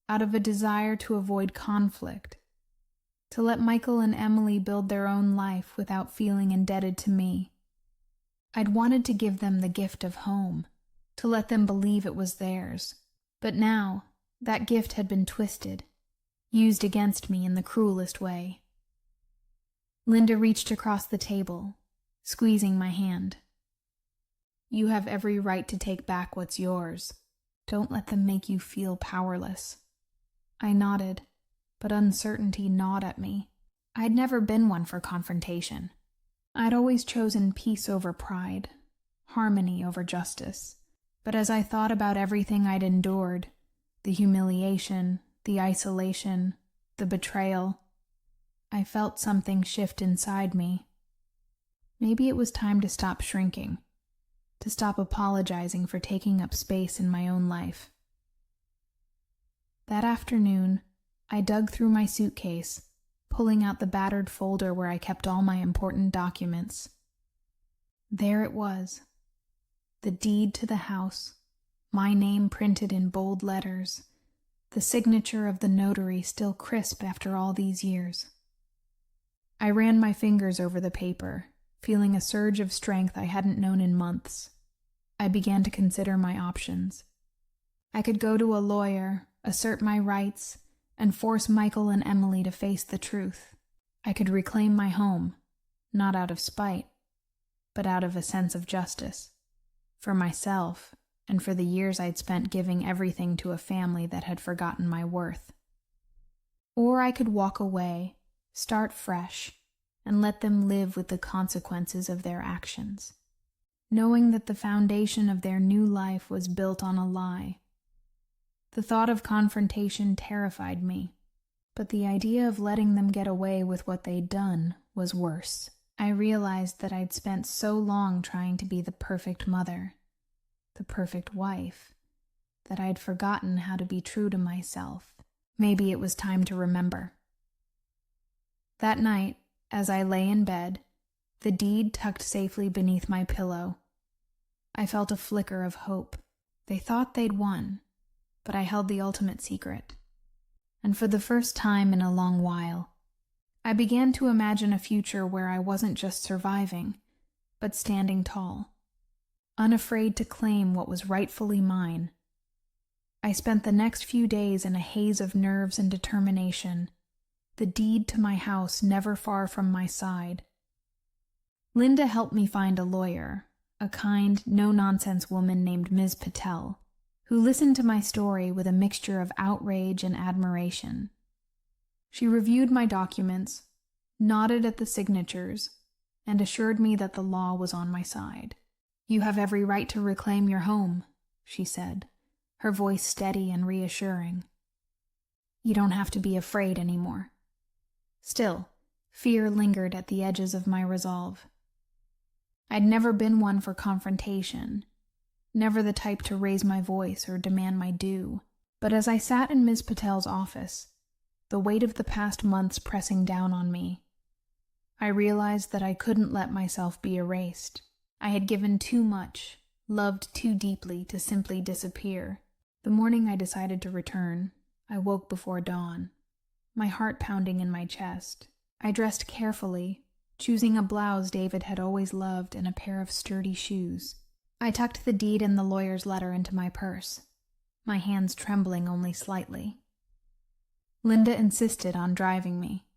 S1: out of a desire to avoid conflict, to let Michael and Emily build their own life without feeling indebted to me. I'd wanted to give them the gift of home, to let them believe it was theirs. But now, that gift had been twisted, used against me in the cruelest way. Linda reached across the table, squeezing my hand. "You have every right to take back what's yours. Don't let them make you feel powerless." I nodded, but uncertainty gnawed at me. I'd never been one for confrontation. I'd always chosen peace over pride, harmony over justice. But as I thought about everything I'd endured, the humiliation, the isolation, the betrayal, I felt something shift inside me. Maybe it was time to stop shrinking, to stop apologizing for taking up space in my own life. That afternoon, I dug through my suitcase, pulling out the battered folder where I kept all my important documents. There it was. The deed to the house, my name printed in bold letters, the signature of the notary still crisp after all these years. I ran my fingers over the paper, feeling a surge of strength I hadn't known in months. I began to consider my options. I could go to a lawyer, assert my rights, and force Michael and Emily to face the truth. I could reclaim my home, not out of spite, but out of a sense of justice. For myself, and for the years I'd spent giving everything to a family that had forgotten my worth. Or I could walk away, start fresh, and let them live with the consequences of their actions, knowing that the foundation of their new life was built on a lie. The thought of confrontation terrified me, but the idea of letting them get away with what they'd done was worse. I realized that I'd spent so long trying to be the perfect mother, the perfect wife, that I'd forgotten how to be true to myself. Maybe it was time to remember. That night, as I lay in bed, the deed tucked safely beneath my pillow, I felt a flicker of hope. They thought they'd won, but I held the ultimate secret. And for the first time in a long while, I began to imagine a future where I wasn't just surviving, but standing tall, unafraid to claim what was rightfully mine. I spent the next few days in a haze of nerves and determination, the deed to my house never far from my side. Linda helped me find a lawyer, a kind, no-nonsense woman named Ms. Patel, who listened to my story with a mixture of outrage and admiration. She reviewed my documents, nodded at the signatures, and assured me that the law was on my side. "You have every right to reclaim your home," she said, her voice steady and reassuring. "You don't have to be afraid anymore." Still, fear lingered at the edges of my resolve. I'd never been one for confrontation, never the type to raise my voice or demand my due, but as I sat in Ms. Patel's office, the weight of the past months pressing down on me, I realized that I couldn't let myself be erased. I had given too much, loved too deeply to simply disappear. The morning I decided to return, I woke before dawn, my heart pounding in my chest. I dressed carefully, choosing a blouse David had always loved and a pair of sturdy shoes. I tucked the deed and the lawyer's letter into my purse, my hands trembling only slightly. Linda insisted on driving me,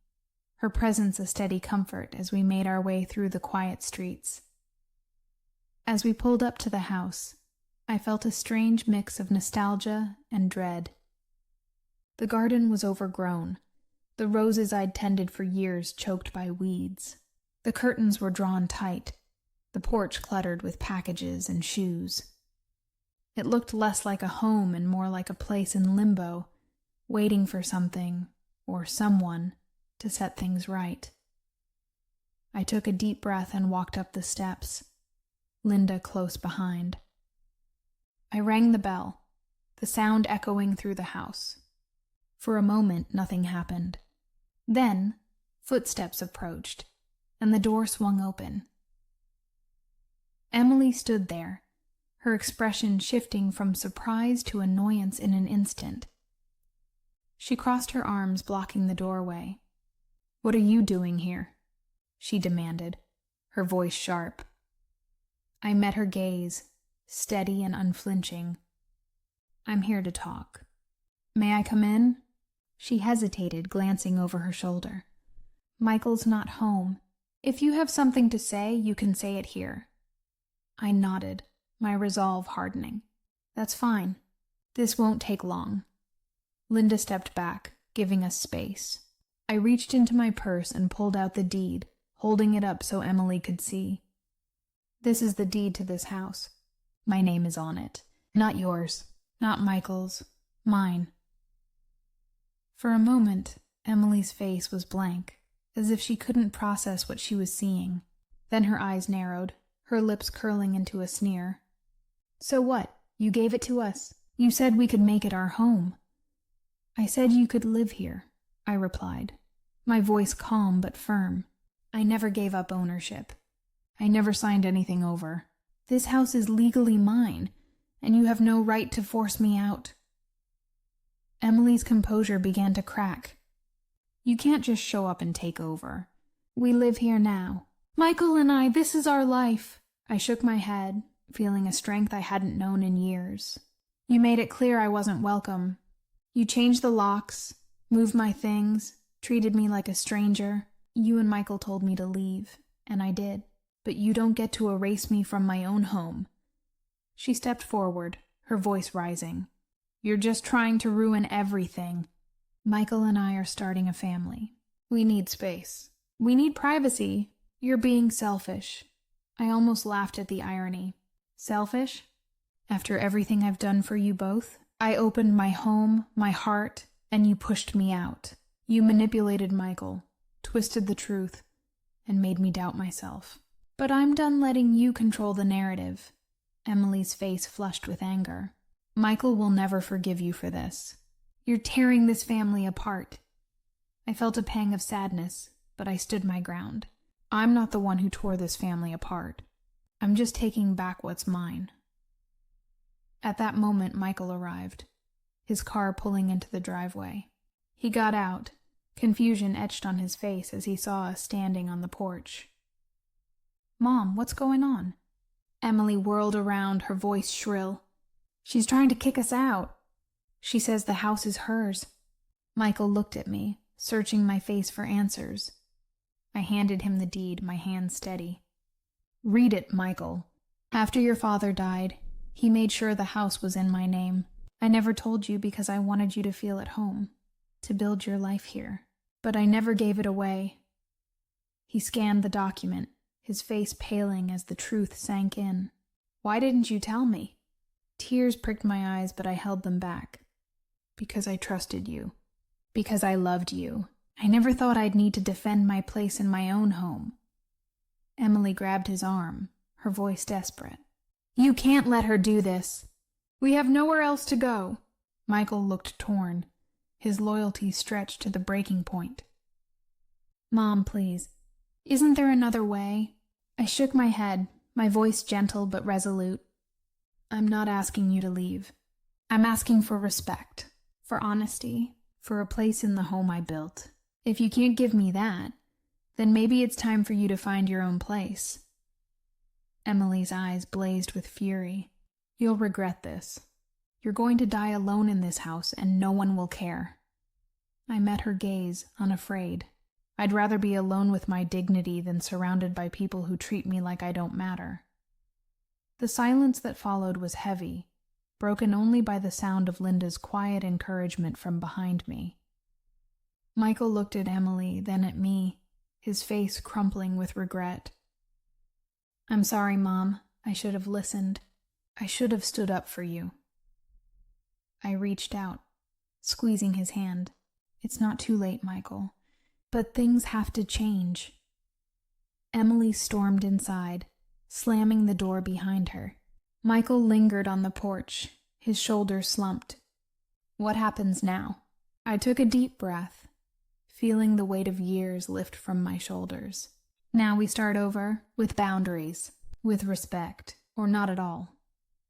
S1: her presence a steady comfort as we made our way through the quiet streets. As we pulled up to the house, I felt a strange mix of nostalgia and dread. The garden was overgrown, the roses I'd tended for years choked by weeds. The curtains were drawn tight, the porch cluttered with packages and shoes. It looked less like a home and more like a place in limbo, waiting for something, or someone, to set things right. I took a deep breath and walked up the steps, Linda close behind. I rang the bell, the sound echoing through the house. For a moment, nothing happened. Then, footsteps approached, and the door swung open. Emily stood there, her expression shifting from surprise to annoyance in an instant. She crossed her arms, blocking the doorway. "What are you doing here?" she demanded, her voice sharp. I met her gaze, steady and unflinching. "I'm here to talk." "May I come in?" She hesitated, glancing over her shoulder. "Michael's not home. If you have something to say, you can say it here." I nodded, my resolve hardening. "That's fine. This won't take long." Linda stepped back, giving us space. I reached into my purse and pulled out the deed, holding it up so Emily could see. "This is the deed to this house. My name is on it. Not yours, not Michael's, mine." For a moment, Emily's face was blank, as if she couldn't process what she was seeing. Then her eyes narrowed, her lips curling into a sneer. "So what? You gave it to us. You said we could make it our home." "I said you could live here," I replied, my voice calm but firm. "I never gave up ownership. I never signed anything over. This house is legally mine, and you have no right to force me out." Emily's composure began to crack. "You can't just show up and take over. We live here now. Michael and I, this is our life." I shook my head, feeling a strength I hadn't known in years. "You made it clear I wasn't welcome. You changed the locks, moved my things, treated me like a stranger. You and Michael told me to leave, and I did. But you don't get to erase me from my own home." She stepped forward, her voice rising. "You're just trying to ruin everything. Michael and I are starting a family. We need space. We need privacy. You're being selfish." I almost laughed at the irony. "Selfish? After everything I've done for you both? I opened my home, my heart, and you pushed me out. You manipulated Michael, twisted the truth, and made me doubt myself. But I'm done letting you control the narrative." Emily's face flushed with anger. "Michael will never forgive you for this. You're tearing this family apart." I felt a pang of sadness, but I stood my ground. I'm not the one who tore this family apart. I'm just taking back what's mine. At that moment, Michael arrived, his car pulling into the driveway. He got out, confusion etched on his face as he saw us standing on the porch. "Mom, what's going on?" Emily whirled around, her voice shrill. "She's trying to kick us out." She says the house is hers. Michael looked at me, searching my face for answers. I handed him the deed, my hand steady. Read it, Michael. After your father died, he made sure the house was in my name. I never told you because I wanted you to feel at home, to build your life here. But I never gave it away. He scanned the document, his face paling as the truth sank in. Why didn't you tell me? Tears pricked my eyes, but I held them back. Because I trusted you. Because I loved you. I never thought I'd need to defend my place in my own home. Emily grabbed his arm, her voice desperate. You can't let her do this. We have nowhere else to go. Michael looked torn, his loyalty stretched to the breaking point. Mom, please. Isn't there another way? I shook my head, my voice gentle but resolute. I'm not asking you to leave. I'm asking for respect, for honesty, for a place in the home I built. If you can't give me that, then maybe it's time for you to find your own place. Emily's eyes blazed with fury. You'll regret this. You're going to die alone in this house, and no one will care. I met her gaze, unafraid. I'd rather be alone with my dignity than surrounded by people who treat me like I don't matter. The silence that followed was heavy, broken only by the sound of Linda's quiet encouragement from behind me. Michael looked at Emily, then at me, his face crumpling with regret. I'm sorry, Mom. I should have listened. I should have stood up for you. I reached out, squeezing his hand. It's not too late, Michael. But things have to change. Emily stormed inside, slamming the door behind her. Michael lingered on the porch, his shoulders slumped. What happens now? I took a deep breath, feeling the weight of years lift from my shoulders. Now we start over, with boundaries, with respect, or not at all.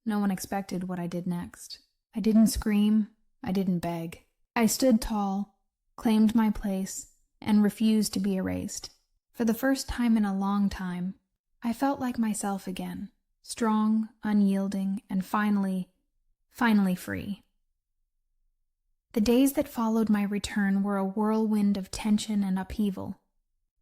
S1: No one expected what I did next. I didn't scream, I didn't beg. I stood tall, claimed my place, and refused to be erased. For the first time in a long time, I felt like myself again, strong, unyielding, and finally free. The days that followed my return were a whirlwind of tension and upheaval,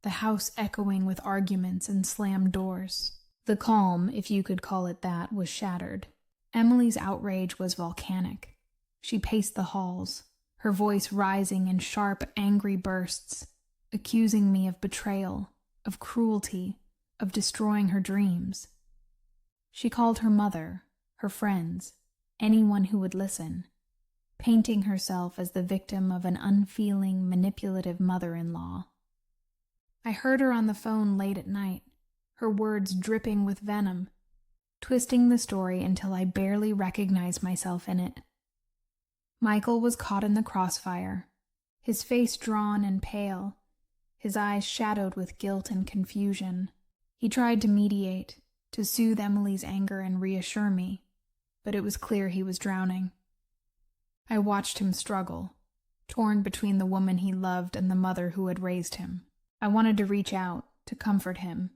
S1: the house echoing with arguments and slammed doors. The calm, if you could call it that, was shattered. Emily's outrage was volcanic. She paced the halls, her voice rising in sharp, angry bursts, accusing me of betrayal, of cruelty, of destroying her dreams. She called her mother, her friends, anyone who would listen, painting herself as the victim of an unfeeling, manipulative mother-in-law. I heard her on the phone late at night, her words dripping with venom, twisting the story until I barely recognized myself in it. Michael was caught in the crossfire, his face drawn and pale, his eyes shadowed with guilt and confusion. He tried to mediate, to soothe Emily's anger and reassure me, but it was clear he was drowning. I watched him struggle, torn between the woman he loved and the mother who had raised him. I wanted to reach out, to comfort him,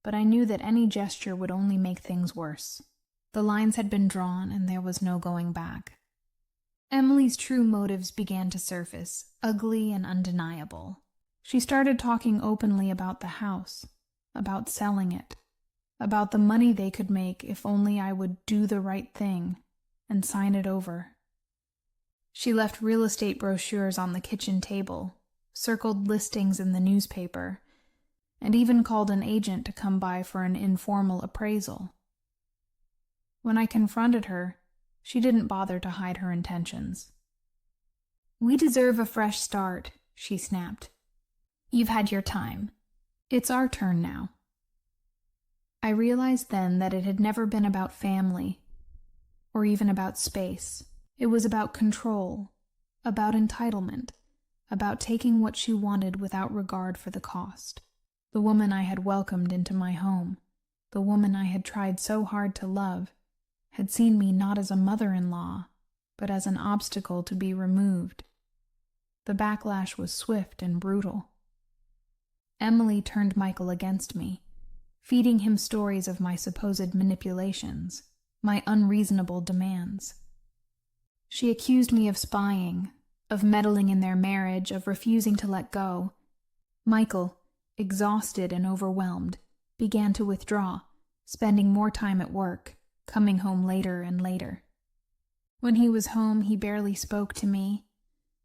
S1: but I knew that any gesture would only make things worse. The lines had been drawn, and there was no going back. Emily's true motives began to surface, ugly and undeniable. She started talking openly about the house, about selling it, about the money they could make if only I would do the right thing and sign it over. She left real estate brochures on the kitchen table, circled listings in the newspaper, and even called an agent to come by for an informal appraisal. When I confronted her, she didn't bother to hide her intentions. "We deserve a fresh start," she snapped. "You've had your time. It's our turn now." I realized then that it had never been about family, or even about space. It was about control, about entitlement, about taking what she wanted without regard for the cost. The woman I had welcomed into my home, the woman I had tried so hard to love, had seen me not as a mother-in-law, but as an obstacle to be removed. The backlash was swift and brutal. Emily turned Michael against me, feeding him stories of my supposed manipulations, my unreasonable demands. She accused me of spying, of meddling in their marriage, of refusing to let go. Michael, exhausted and overwhelmed, began to withdraw, spending more time at work, coming home later and later. When he was home, he barely spoke to me.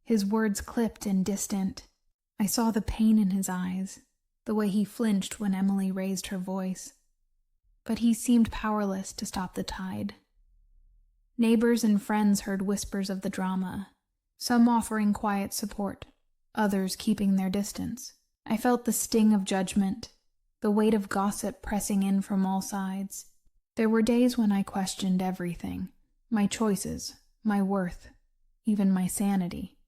S1: His words clipped and distant. I saw the pain in his eyes, the way he flinched when Emily raised her voice. But he seemed powerless to stop the tide. Neighbors and friends heard whispers of the drama, some offering quiet support, others keeping their distance. I felt the sting of judgment, the weight of gossip pressing in from all sides. There were days when I questioned everything, my choices, my worth, even my sanity.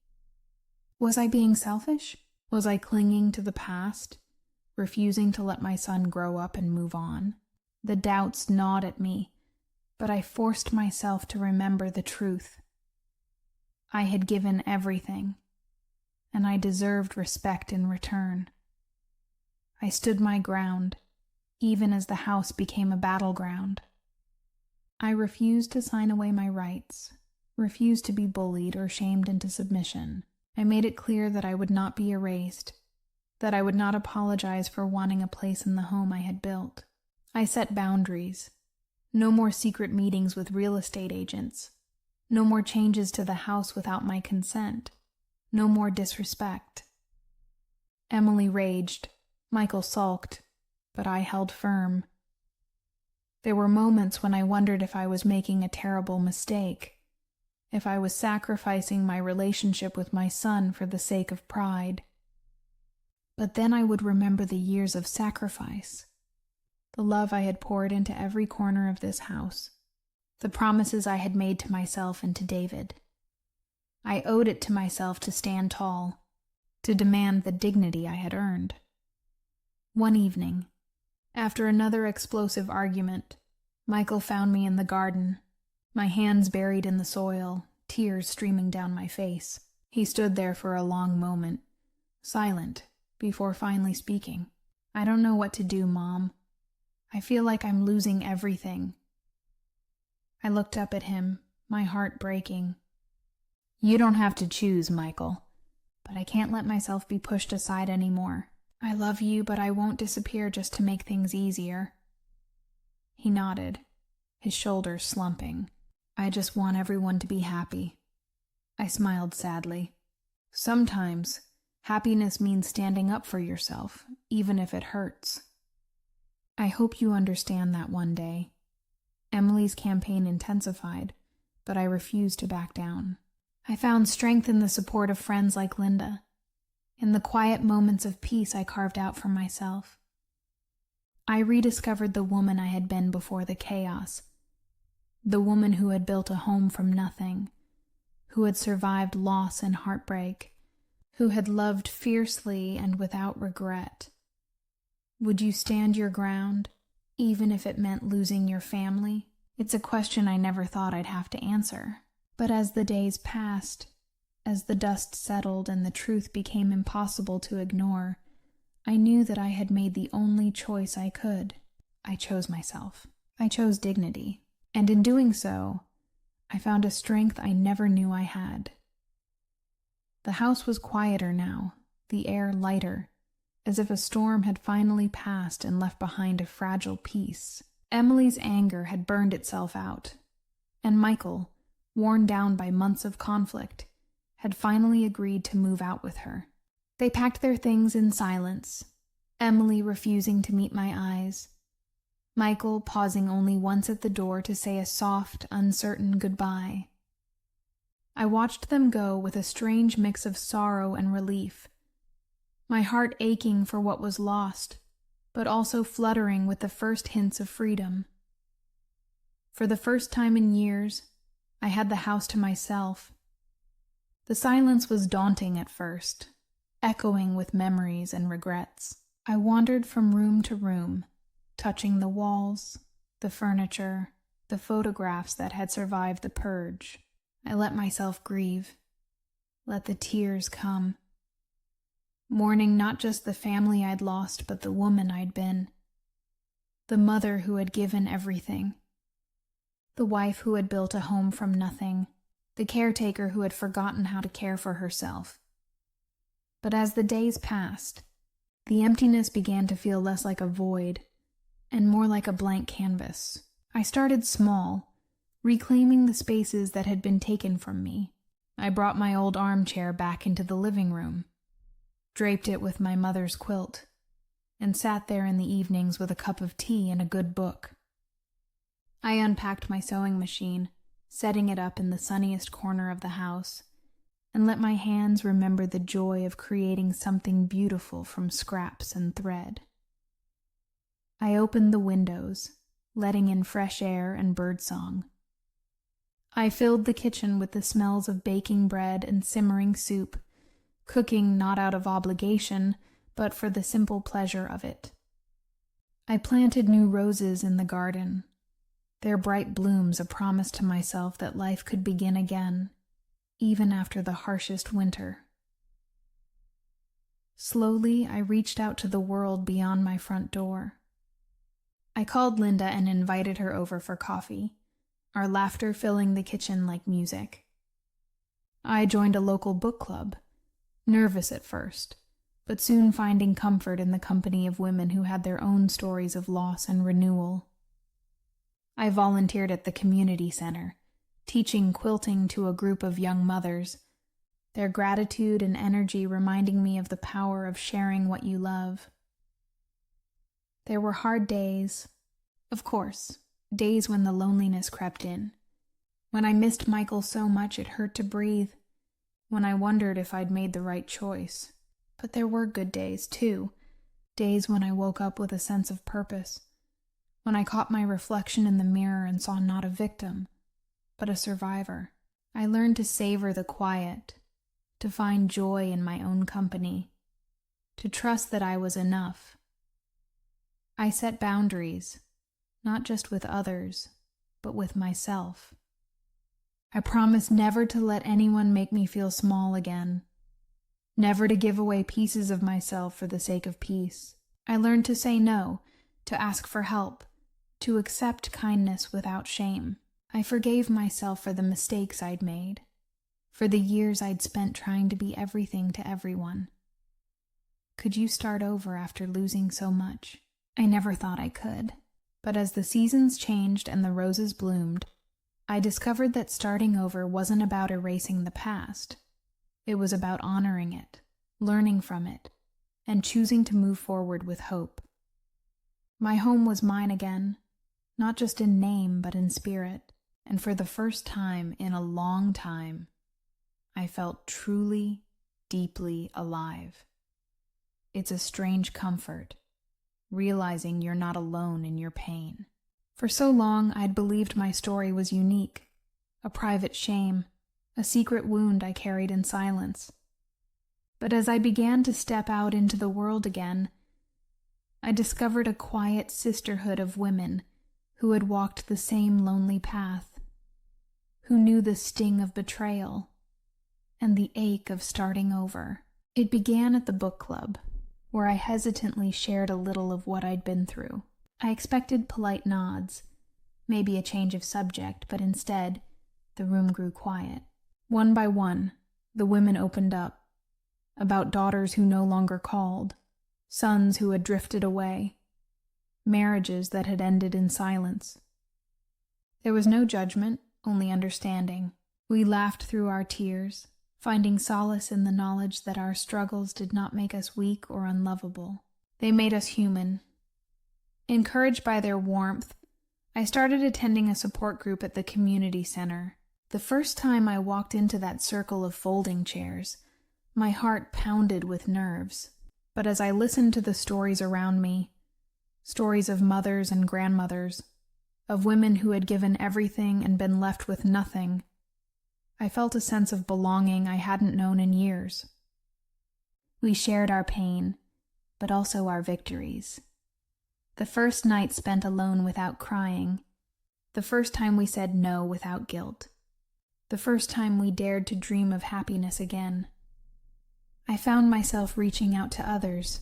S1: Was I being selfish? Was I clinging to the past, refusing to let my son grow up and move on? The doubts gnawed at me, but I forced myself to remember the truth. I had given everything, and I deserved respect in return. I stood my ground, even as the house became a battleground. I refused to sign away my rights, refused to be bullied or shamed into submission. I made it clear that I would not be erased, that I would not apologize for wanting a place in the home I had built. I set boundaries. No more secret meetings with real estate agents. No more changes to the house without my consent. No more disrespect. Emily raged. Michael sulked, but I held firm. There were moments when I wondered if I was making a terrible mistake, if I was sacrificing my relationship with my son for the sake of pride. But then I would remember the years of sacrifice, the love I had poured into every corner of this house, the promises I had made to myself and to David. I owed it to myself to stand tall, to demand the dignity I had earned. One evening, after another explosive argument, Michael found me in the garden, my hands buried in the soil, tears streaming down my face. He stood there for a long moment, silent, before finally speaking. "I don't know what to do, Mom. I feel like I'm losing everything." I looked up at him, my heart breaking. "You don't have to choose, Michael, but I can't let myself be pushed aside anymore. I love you, but I won't disappear just to make things easier." He nodded, his shoulders slumping. "I just want everyone to be happy." I smiled sadly. Sometimes, happiness means standing up for yourself, even if it hurts. I hope you understand that one day. Emily's campaign intensified, but I refused to back down. I found strength in the support of friends like Linda, in the quiet moments of peace I carved out for myself. I rediscovered the woman I had been before the chaos, the woman who had built a home from nothing, who had survived loss and heartbreak, who had loved fiercely and without regret. Would you stand your ground, even if it meant losing your family? It's a question I never thought I'd have to answer. But as the days passed, as the dust settled and the truth became impossible to ignore, I knew that I had made the only choice I could. I chose myself. I chose dignity. And in doing so, I found a strength I never knew I had. The house was quieter now, the air lighter, as if a storm had finally passed and left behind a fragile peace. Emily's anger had burned itself out, and Michael, worn down by months of conflict, had finally agreed to move out with her. They packed their things in silence, Emily refusing to meet my eyes, Michael pausing only once at the door to say a soft, uncertain goodbye. I watched them go with a strange mix of sorrow and relief, my heart aching for what was lost, but also fluttering with the first hints of freedom. For the first time in years, I had the house to myself. The silence was daunting at first, echoing with memories and regrets. I wandered from room to room, touching the walls, the furniture, the photographs that had survived the purge. I let myself grieve, let the tears come, mourning not just the family I'd lost, but the woman I'd been, the mother who had given everything, the wife who had built a home from nothing, the caretaker who had forgotten how to care for herself. But as the days passed, the emptiness began to feel less like a void and more like a blank canvas. I started small, reclaiming the spaces that had been taken from me. I brought my old armchair back into the living room, draped it with my mother's quilt, and sat there in the evenings with a cup of tea and a good book. I unpacked my sewing machine, setting it up in the sunniest corner of the house, and let my hands remember the joy of creating something beautiful from scraps and thread. I opened the windows, letting in fresh air and birdsong. I filled the kitchen with the smells of baking bread and simmering soup, cooking not out of obligation, but for the simple pleasure of it. I planted new roses in the garden, their bright blooms a promise to myself that life could begin again, even after the harshest winter. Slowly, I reached out to the world beyond my front door. I called Linda and invited her over for coffee, our laughter filling the kitchen like music. I joined a local book club, nervous at first, but soon finding comfort in the company of women who had their own stories of loss and renewal. I volunteered at the community center, teaching quilting to a group of young mothers, their gratitude and energy reminding me of the power of sharing what you love. There were hard days, of course, days when the loneliness crept in, when I missed Michael so much it hurt to breathe, when I wondered if I'd made the right choice. But there were good days, too, days when I woke up with a sense of purpose, when I caught my reflection in the mirror and saw not a victim, but a survivor. I learned to savor the quiet, to find joy in my own company, to trust that I was enough. I set boundaries, not just with others, but with myself. I promised never to let anyone make me feel small again, never to give away pieces of myself for the sake of peace. I learned to say no, to ask for help, to accept kindness without shame. I forgave myself for the mistakes I'd made, for the years I'd spent trying to be everything to everyone. Could you start over after losing so much? I never thought I could. But as the seasons changed and the roses bloomed, I discovered that starting over wasn't about erasing the past. It was about honoring it, learning from it, and choosing to move forward with hope. My home was mine again, not just in name but in spirit, and for the first time in a long time, I felt truly, deeply alive. It's a strange comfort, realizing you're not alone in your pain. For so long, I'd believed my story was unique, a private shame, a secret wound I carried in silence. But as I began to step out into the world again, I discovered a quiet sisterhood of women who had walked the same lonely path, who knew the sting of betrayal and the ache of starting over. It began at the book club, where I hesitantly shared a little of what I'd been through. I expected polite nods, maybe a change of subject, but instead, the room grew quiet. One by one, the women opened up, about daughters who no longer called, sons who had drifted away, marriages that had ended in silence. There was no judgment, only understanding. We laughed through our tears, finding solace in the knowledge that our struggles did not make us weak or unlovable. They made us human. Encouraged by their warmth, I started attending a support group at the community center. The first time I walked into that circle of folding chairs, my heart pounded with nerves. But as I listened to the stories around me, stories of mothers and grandmothers, of women who had given everything and been left with nothing, I felt a sense of belonging I hadn't known in years. We shared our pain, but also our victories. The first night spent alone without crying, the first time we said no without guilt, the first time we dared to dream of happiness again. I found myself reaching out to others,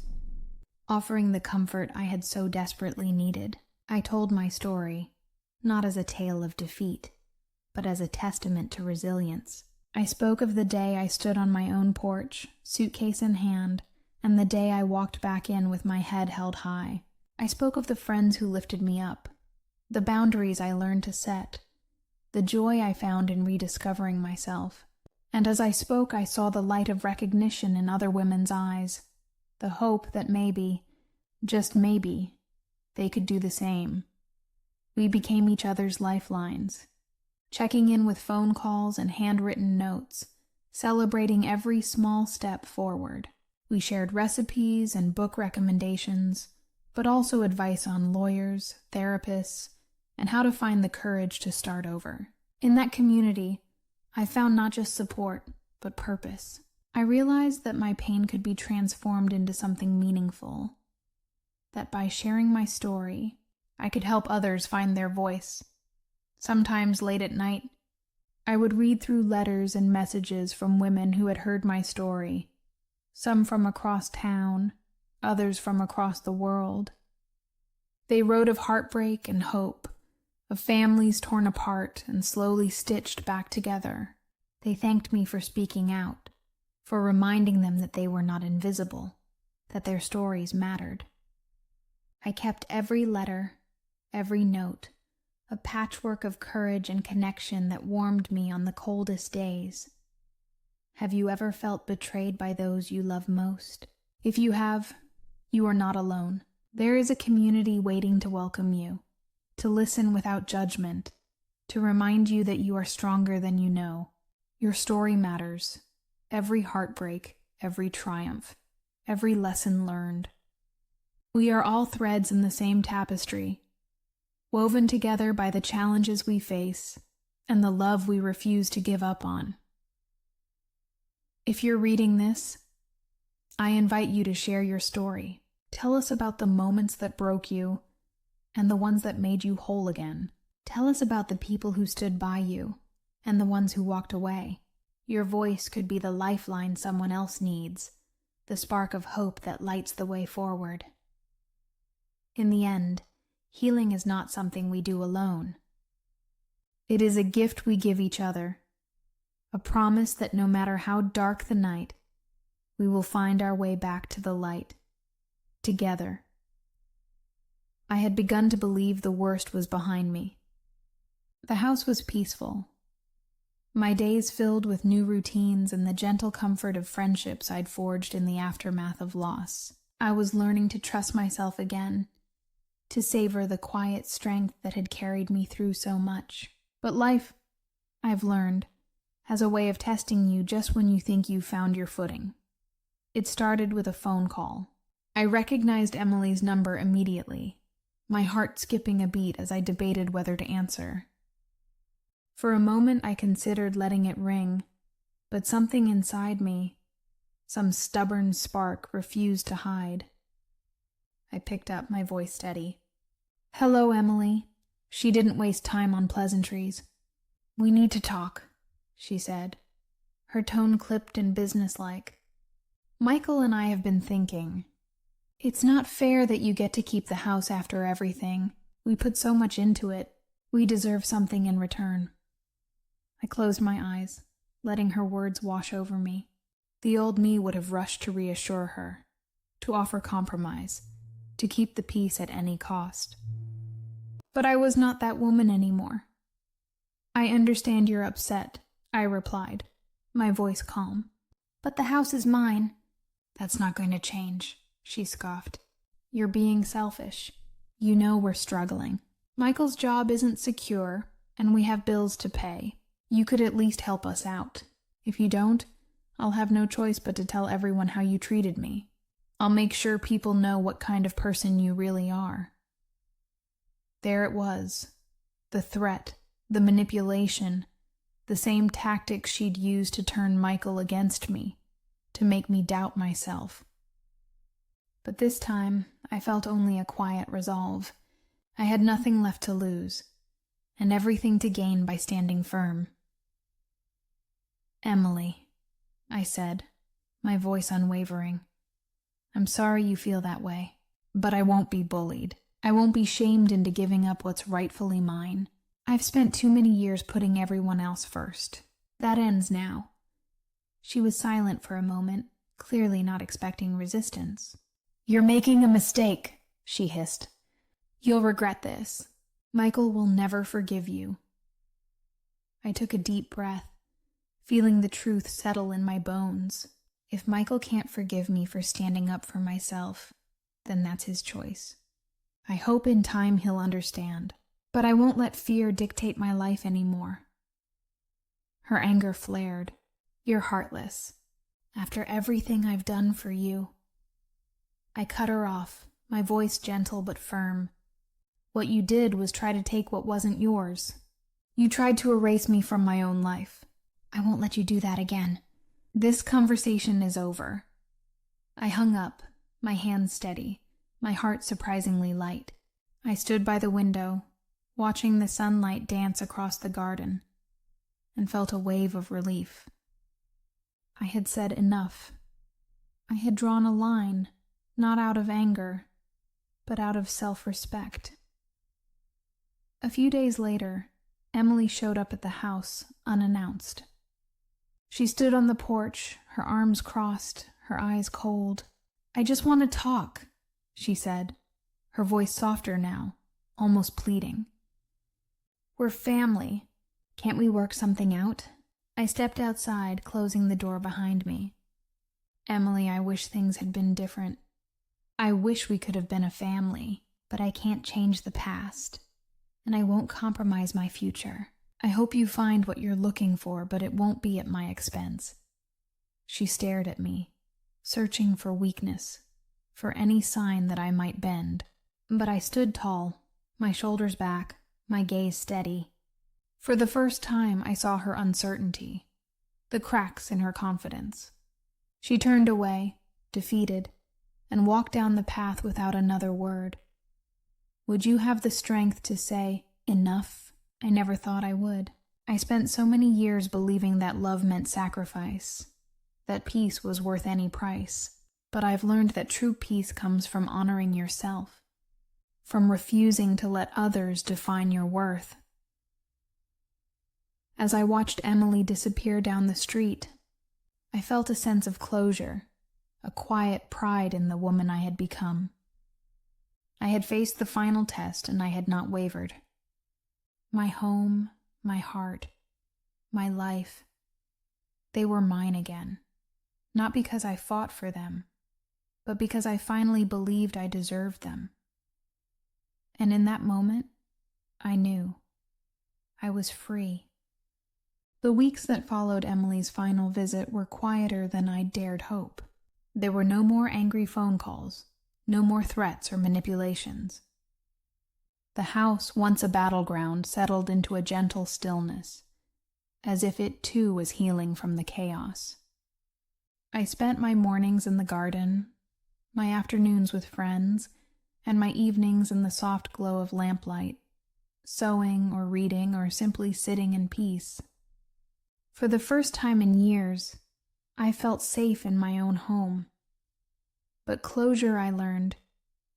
S1: offering the comfort I had so desperately needed. I told my story, not as a tale of defeat, but as a testament to resilience. I spoke of the day I stood on my own porch, suitcase in hand, and the day I walked back in with my head held high. I spoke of the friends who lifted me up, the boundaries I learned to set, the joy I found in rediscovering myself. And as I spoke, I saw the light of recognition in other women's eyes, the hope that maybe, just maybe, they could do the same. We became each other's lifelines, checking in with phone calls and handwritten notes, celebrating every small step forward. We shared recipes and book recommendations, but also advice on lawyers, therapists, and how to find the courage to start over. In that community, I found not just support, but purpose. I realized that my pain could be transformed into something meaningful, that by sharing my story, I could help others find their voice. Sometimes late at night, I would read through letters and messages from women who had heard my story, some from across town, others from across the world. They wrote of heartbreak and hope, of families torn apart and slowly stitched back together. They thanked me for speaking out, for reminding them that they were not invisible, that their stories mattered. I kept every letter, every note, a patchwork of courage and connection that warmed me on the coldest days. Have you ever felt betrayed by those you love most? If you have, you are not alone. There is a community waiting to welcome you, to listen without judgment, to remind you that you are stronger than you know. Your story matters. Every heartbreak, every triumph, every lesson learned. We are all threads in the same tapestry, woven together by the challenges we face and the love we refuse to give up on. If you're reading this, I invite you to share your story. Tell us about the moments that broke you and the ones that made you whole again. Tell us about the people who stood by you and the ones who walked away. Your voice could be the lifeline someone else needs, the spark of hope that lights the way forward. In the end, healing is not something we do alone. It is a gift we give each other, a promise that no matter how dark the night, we will find our way back to the light, together. I had begun to believe the worst was behind me. The house was peaceful. My days filled with new routines and the gentle comfort of friendships I'd forged in the aftermath of loss. I was learning to trust myself again, to savor the quiet strength that had carried me through so much. But life, I've learned, has a way of testing you just when you think you've found your footing. It started with a phone call. I recognized Emily's number immediately, my heart skipping a beat as I debated whether to answer. For a moment I considered letting it ring, but something inside me, some stubborn spark, refused to hide. I picked up, my voice steady. "Hello, Emily." She didn't waste time on pleasantries. "We need to talk," she said, her tone clipped and businesslike. "Michael and I have been thinking. It's not fair that you get to keep the house after everything. We put so much into it. We deserve something in return." I closed my eyes, letting her words wash over me. The old me would have rushed to reassure her, to offer compromise, to keep the peace at any cost. But I was not that woman anymore. "I understand you're upset," I replied, my voice calm. "But the house is mine." "That's not going to change," she scoffed. "You're being selfish. You know we're struggling. Michael's job isn't secure, and we have bills to pay. You could at least help us out. If you don't, I'll have no choice but to tell everyone how you treated me. I'll make sure people know what kind of person you really are." There it was, the threat, the manipulation, the same tactics she'd used to turn Michael against me, to make me doubt myself. But this time, I felt only a quiet resolve. I had nothing left to lose, and everything to gain by standing firm. "Emily," I said, my voice unwavering. "I'm sorry you feel that way, but I won't be bullied. I won't be shamed into giving up what's rightfully mine. I've spent too many years putting everyone else first. That ends now." She was silent for a moment, clearly not expecting resistance. "You're making a mistake," she hissed. "You'll regret this. Michael will never forgive you." I took a deep breath, feeling the truth settle in my bones. If Michael can't forgive me for standing up for myself, then that's his choice. I hope in time he'll understand, but I won't let fear dictate my life anymore. Her anger flared. "You're heartless. After everything I've done for you." I cut her off, my voice gentle but firm. "What you did was try to take what wasn't yours. You tried to erase me from my own life. I won't let you do that again. This conversation is over." I hung up, my hands steady, my heart surprisingly light. I stood by the window, watching the sunlight dance across the garden, and felt a wave of relief. I had said enough. I had drawn a line, not out of anger, but out of self-respect. A few days later, Emily showed up at the house, unannounced. She stood on the porch, her arms crossed, her eyes cold. "I just want to talk," she said, her voice softer now, almost pleading. "We're family. Can't we work something out?" I stepped outside, closing the door behind me. "Emily, I wish things had been different. I wish we could have been a family, but I can't change the past, and I won't compromise my future. I hope you find what you're looking for, but it won't be at my expense." She stared at me, searching for weakness, for any sign that I might bend. But I stood tall, my shoulders back, my gaze steady. For the first time, I saw her uncertainty, the cracks in her confidence. She turned away, defeated, and walked down the path without another word. Would you have the strength to say, "Enough"? I never thought I would. I spent so many years believing that love meant sacrifice, that peace was worth any price. But I've learned that true peace comes from honoring yourself, from refusing to let others define your worth. As I watched Emily disappear down the street, I felt a sense of closure, a quiet pride in the woman I had become. I had faced the final test, and I had not wavered. My home, my heart, my life, they were mine again, not because I fought for them, but because I finally believed I deserved them. And in that moment, I knew I was free. The weeks that followed Emily's final visit were quieter than I dared hope. There were no more angry phone calls, no more threats or manipulations. The house, once a battleground, settled into a gentle stillness, as if it too was healing from the chaos. I spent my mornings in the garden, my afternoons with friends, and my evenings in the soft glow of lamplight, sewing or reading or simply sitting in peace. For the first time in years, I felt safe in my own home. But closure, I learned,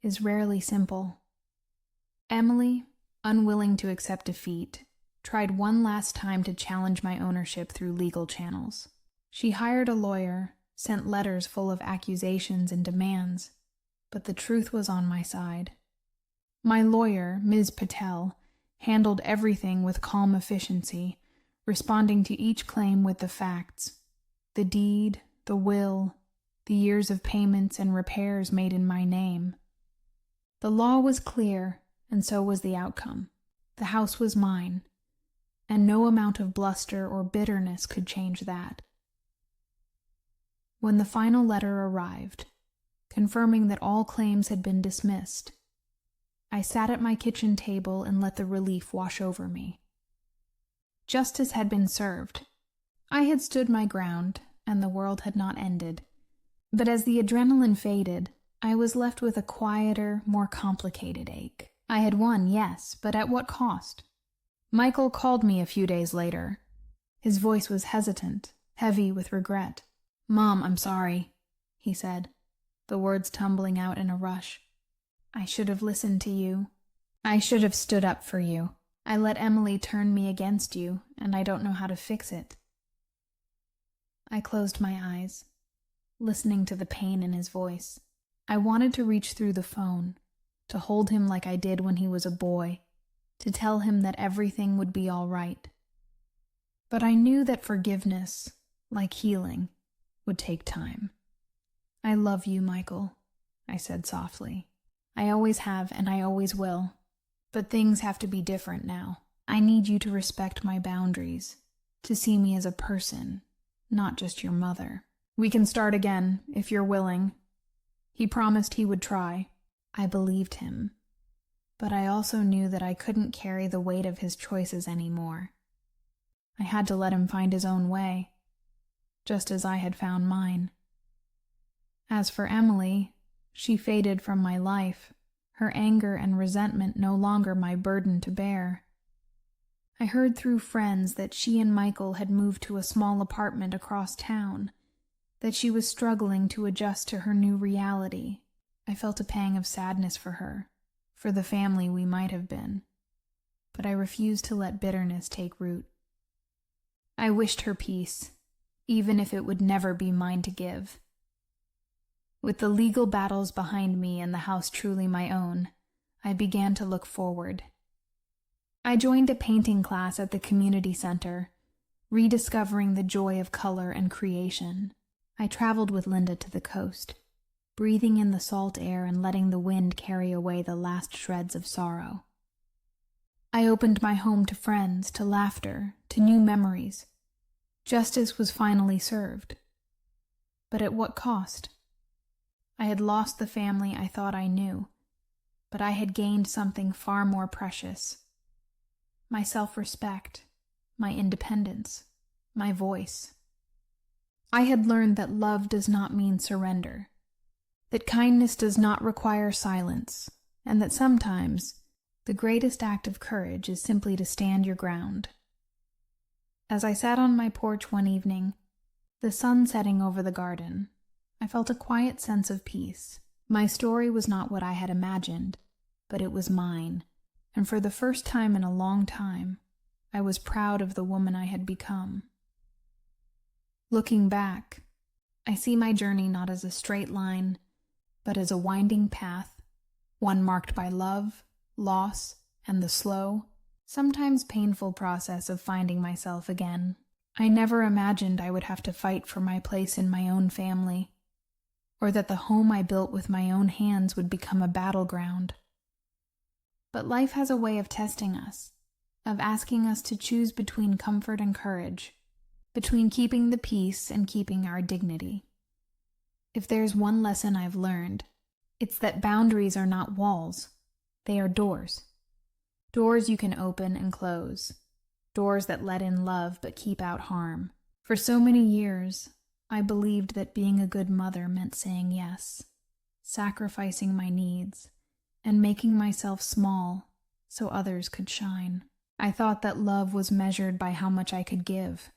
S1: is rarely simple. Emily, unwilling to accept defeat, tried one last time to challenge my ownership through legal channels. She hired a lawyer, sent letters full of accusations and demands, but the truth was on my side. My lawyer, Ms. Patel, handled everything with calm efficiency, responding to each claim with the facts: the deed, the will, the years of payments and repairs made in my name. The law was clear, and so was the outcome. The house was mine, and no amount of bluster or bitterness could change that. When the final letter arrived, confirming that all claims had been dismissed, I sat at my kitchen table and let the relief wash over me. Justice had been served. I had stood my ground, and the world had not ended. But as the adrenaline faded, I was left with a quieter, more complicated ache. I had won, yes, but at what cost? Michael called me a few days later. His voice was hesitant, heavy with regret. "Mom, I'm sorry," he said, the words tumbling out in a rush. "I should have listened to you. I should have stood up for you. I let Emily turn me against you, and I don't know how to fix it." I closed my eyes, listening to the pain in his voice. I wanted to reach through the phone, to hold him like I did when he was a boy, to tell him that everything would be all right. But I knew that forgiveness, like healing, would take time. "I love you, Michael," I said softly. "I always have and I always will. But things have to be different now. I need you to respect my boundaries, to see me as a person, not just your mother. We can start again, if you're willing." He promised he would try. I believed him. But I also knew that I couldn't carry the weight of his choices anymore. I had to let him find his own way, just as I had found mine. As for Emily, she faded from my life, her anger and resentment no longer my burden to bear. I heard through friends that she and Michael had moved to a small apartment across town, that she was struggling to adjust to her new reality. I felt a pang of sadness for her, for the family we might have been, but I refused to let bitterness take root. I wished her peace, even if it would never be mine to give. With the legal battles behind me and the house truly my own, I began to look forward. I joined a painting class at the community center, rediscovering the joy of color and creation. I traveled with Linda to the coast, breathing in the salt air and letting the wind carry away the last shreds of sorrow. I opened my home to friends, to laughter, to new memories. Justice was finally served. But at what cost? I had lost the family I thought I knew, but I had gained something far more precious. My self-respect, my independence, my voice. I had learned that love does not mean surrender, that kindness does not require silence, and that sometimes the greatest act of courage is simply to stand your ground. As I sat on my porch one evening, the sun setting over the garden, I felt a quiet sense of peace. My story was not what I had imagined, but it was mine, and for the first time in a long time, I was proud of the woman I had become. Looking back, I see my journey not as a straight line, but as a winding path, one marked by love, loss, and the slow, sometimes painful process of finding myself again. I never imagined I would have to fight for my place in my own family, or that the home I built with my own hands would become a battleground. But life has a way of testing us, of asking us to choose between comfort and courage, between keeping the peace and keeping our dignity. If there's one lesson I've learned, it's that boundaries are not walls, they are doors. Doors you can open and close, doors that let in love but keep out harm. For so many years, I believed that being a good mother meant saying yes, sacrificing my needs, and making myself small so others could shine. I thought that love was measured by how much I could give,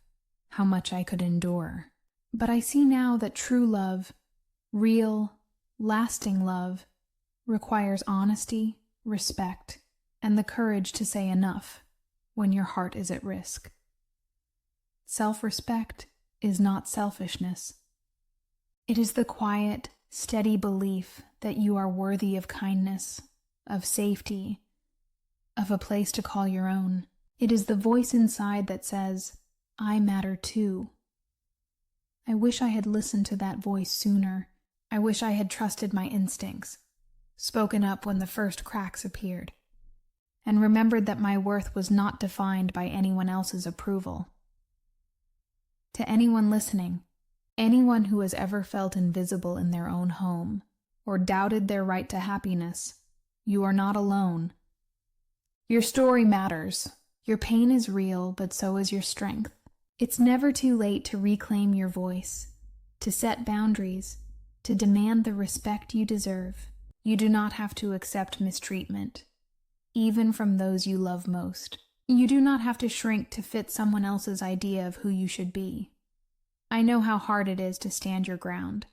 S1: how much I could endure. But I see now that true love, real, lasting love, requires honesty, respect, and the courage to say enough when your heart is at risk. Self-respect is not selfishness. It is the quiet, steady belief that you are worthy of kindness, of safety, of a place to call your own. It is the voice inside that says, "I matter too." I wish I had listened to that voice sooner. I wish I had trusted my instincts, spoken up when the first cracks appeared, and remembered that my worth was not defined by anyone else's approval. To anyone listening, anyone who has ever felt invisible in their own home, or doubted their right to happiness, you are not alone. Your story matters. Your pain is real, but so is your strength. It's never too late to reclaim your voice, to set boundaries, to demand the respect you deserve. You do not have to accept mistreatment, even from those you love most. You do not have to shrink to fit someone else's idea of who you should be. I know how hard it is to stand your ground,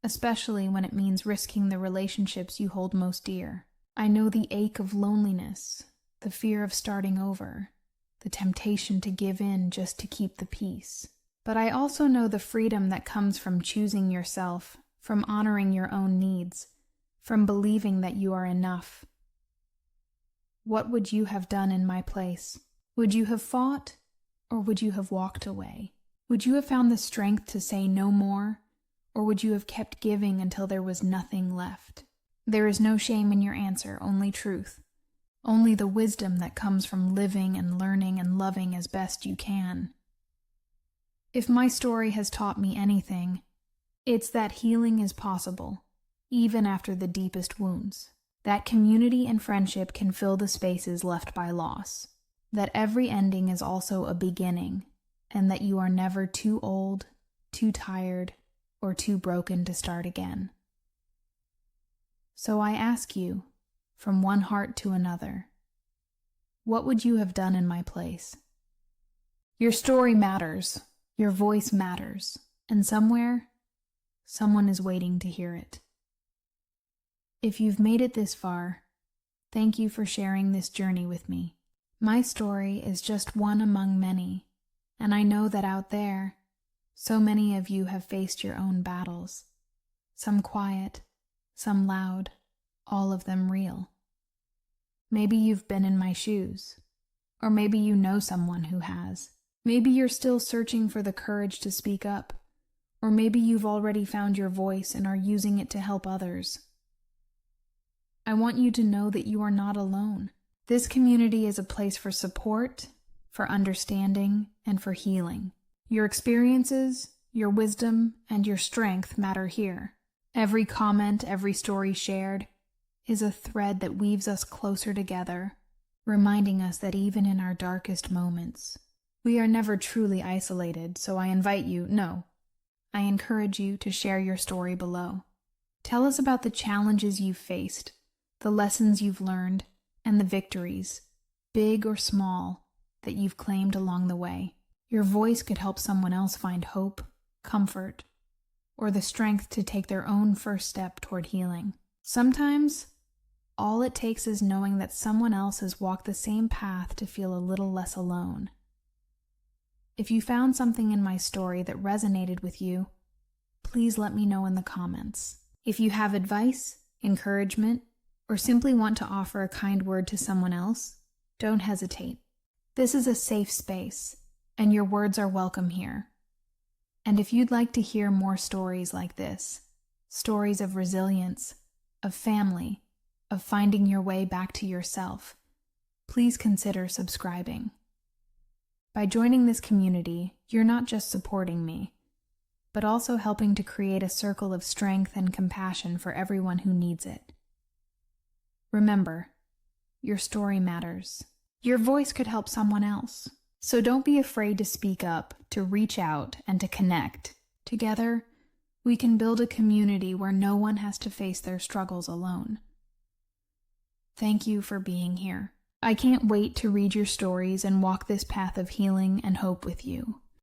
S1: especially when it means risking the relationships you hold most dear. I know the ache of loneliness, the fear of starting over, the temptation to give in just to keep the peace. But I also know the freedom that comes from choosing yourself, from honoring your own needs, from believing that you are enough. What would you have done in my place? Would you have fought, or would you have walked away? Would you have found the strength to say no more, or would you have kept giving until there was nothing left? There is no shame in your answer, only truth. Only the wisdom that comes from living and learning and loving as best you can. If my story has taught me anything, it's that healing is possible, even after the deepest wounds. That community and friendship can fill the spaces left by loss. That every ending is also a beginning, and that you are never too old, too tired, or too broken to start again. So I ask you, from one heart to another, what would you have done in my place? Your story matters, your voice matters, and somewhere, someone is waiting to hear it. If you've made it this far, thank you for sharing this journey with me. My story is just one among many, and I know that out there, so many of you have faced your own battles, some quiet, some loud, all of them real. Maybe you've been in my shoes, or maybe you know someone who has. Maybe you're still searching for the courage to speak up, or maybe you've already found your voice and are using it to help others. I want you to know that you are not alone. This community is a place for support, for understanding, and for healing. Your experiences, your wisdom, and your strength matter here. Every comment, every story shared, is a thread that weaves us closer together, reminding us that even in our darkest moments, we are never truly isolated, so I encourage you to share your story below. Tell us about the challenges you've faced, the lessons you've learned, and the victories, big or small, that you've claimed along the way. Your voice could help someone else find hope, comfort, or the strength to take their own first step toward healing. Sometimes, all it takes is knowing that someone else has walked the same path to feel a little less alone. If you found something in my story that resonated with you, please let me know in the comments. If you have advice, encouragement, or simply want to offer a kind word to someone else, don't hesitate. This is a safe space, and your words are welcome here. And if you'd like to hear more stories like this, stories of resilience, of family, of finding your way back to yourself, please consider subscribing. By joining this community, you're not just supporting me, but also helping to create a circle of strength and compassion for everyone who needs it. Remember, your story matters. Your voice could help someone else. So don't be afraid to speak up, to reach out, and to connect. Together, we can build a community where no one has to face their struggles alone. Thank you for being here. I can't wait to read your stories and walk this path of healing and hope with you.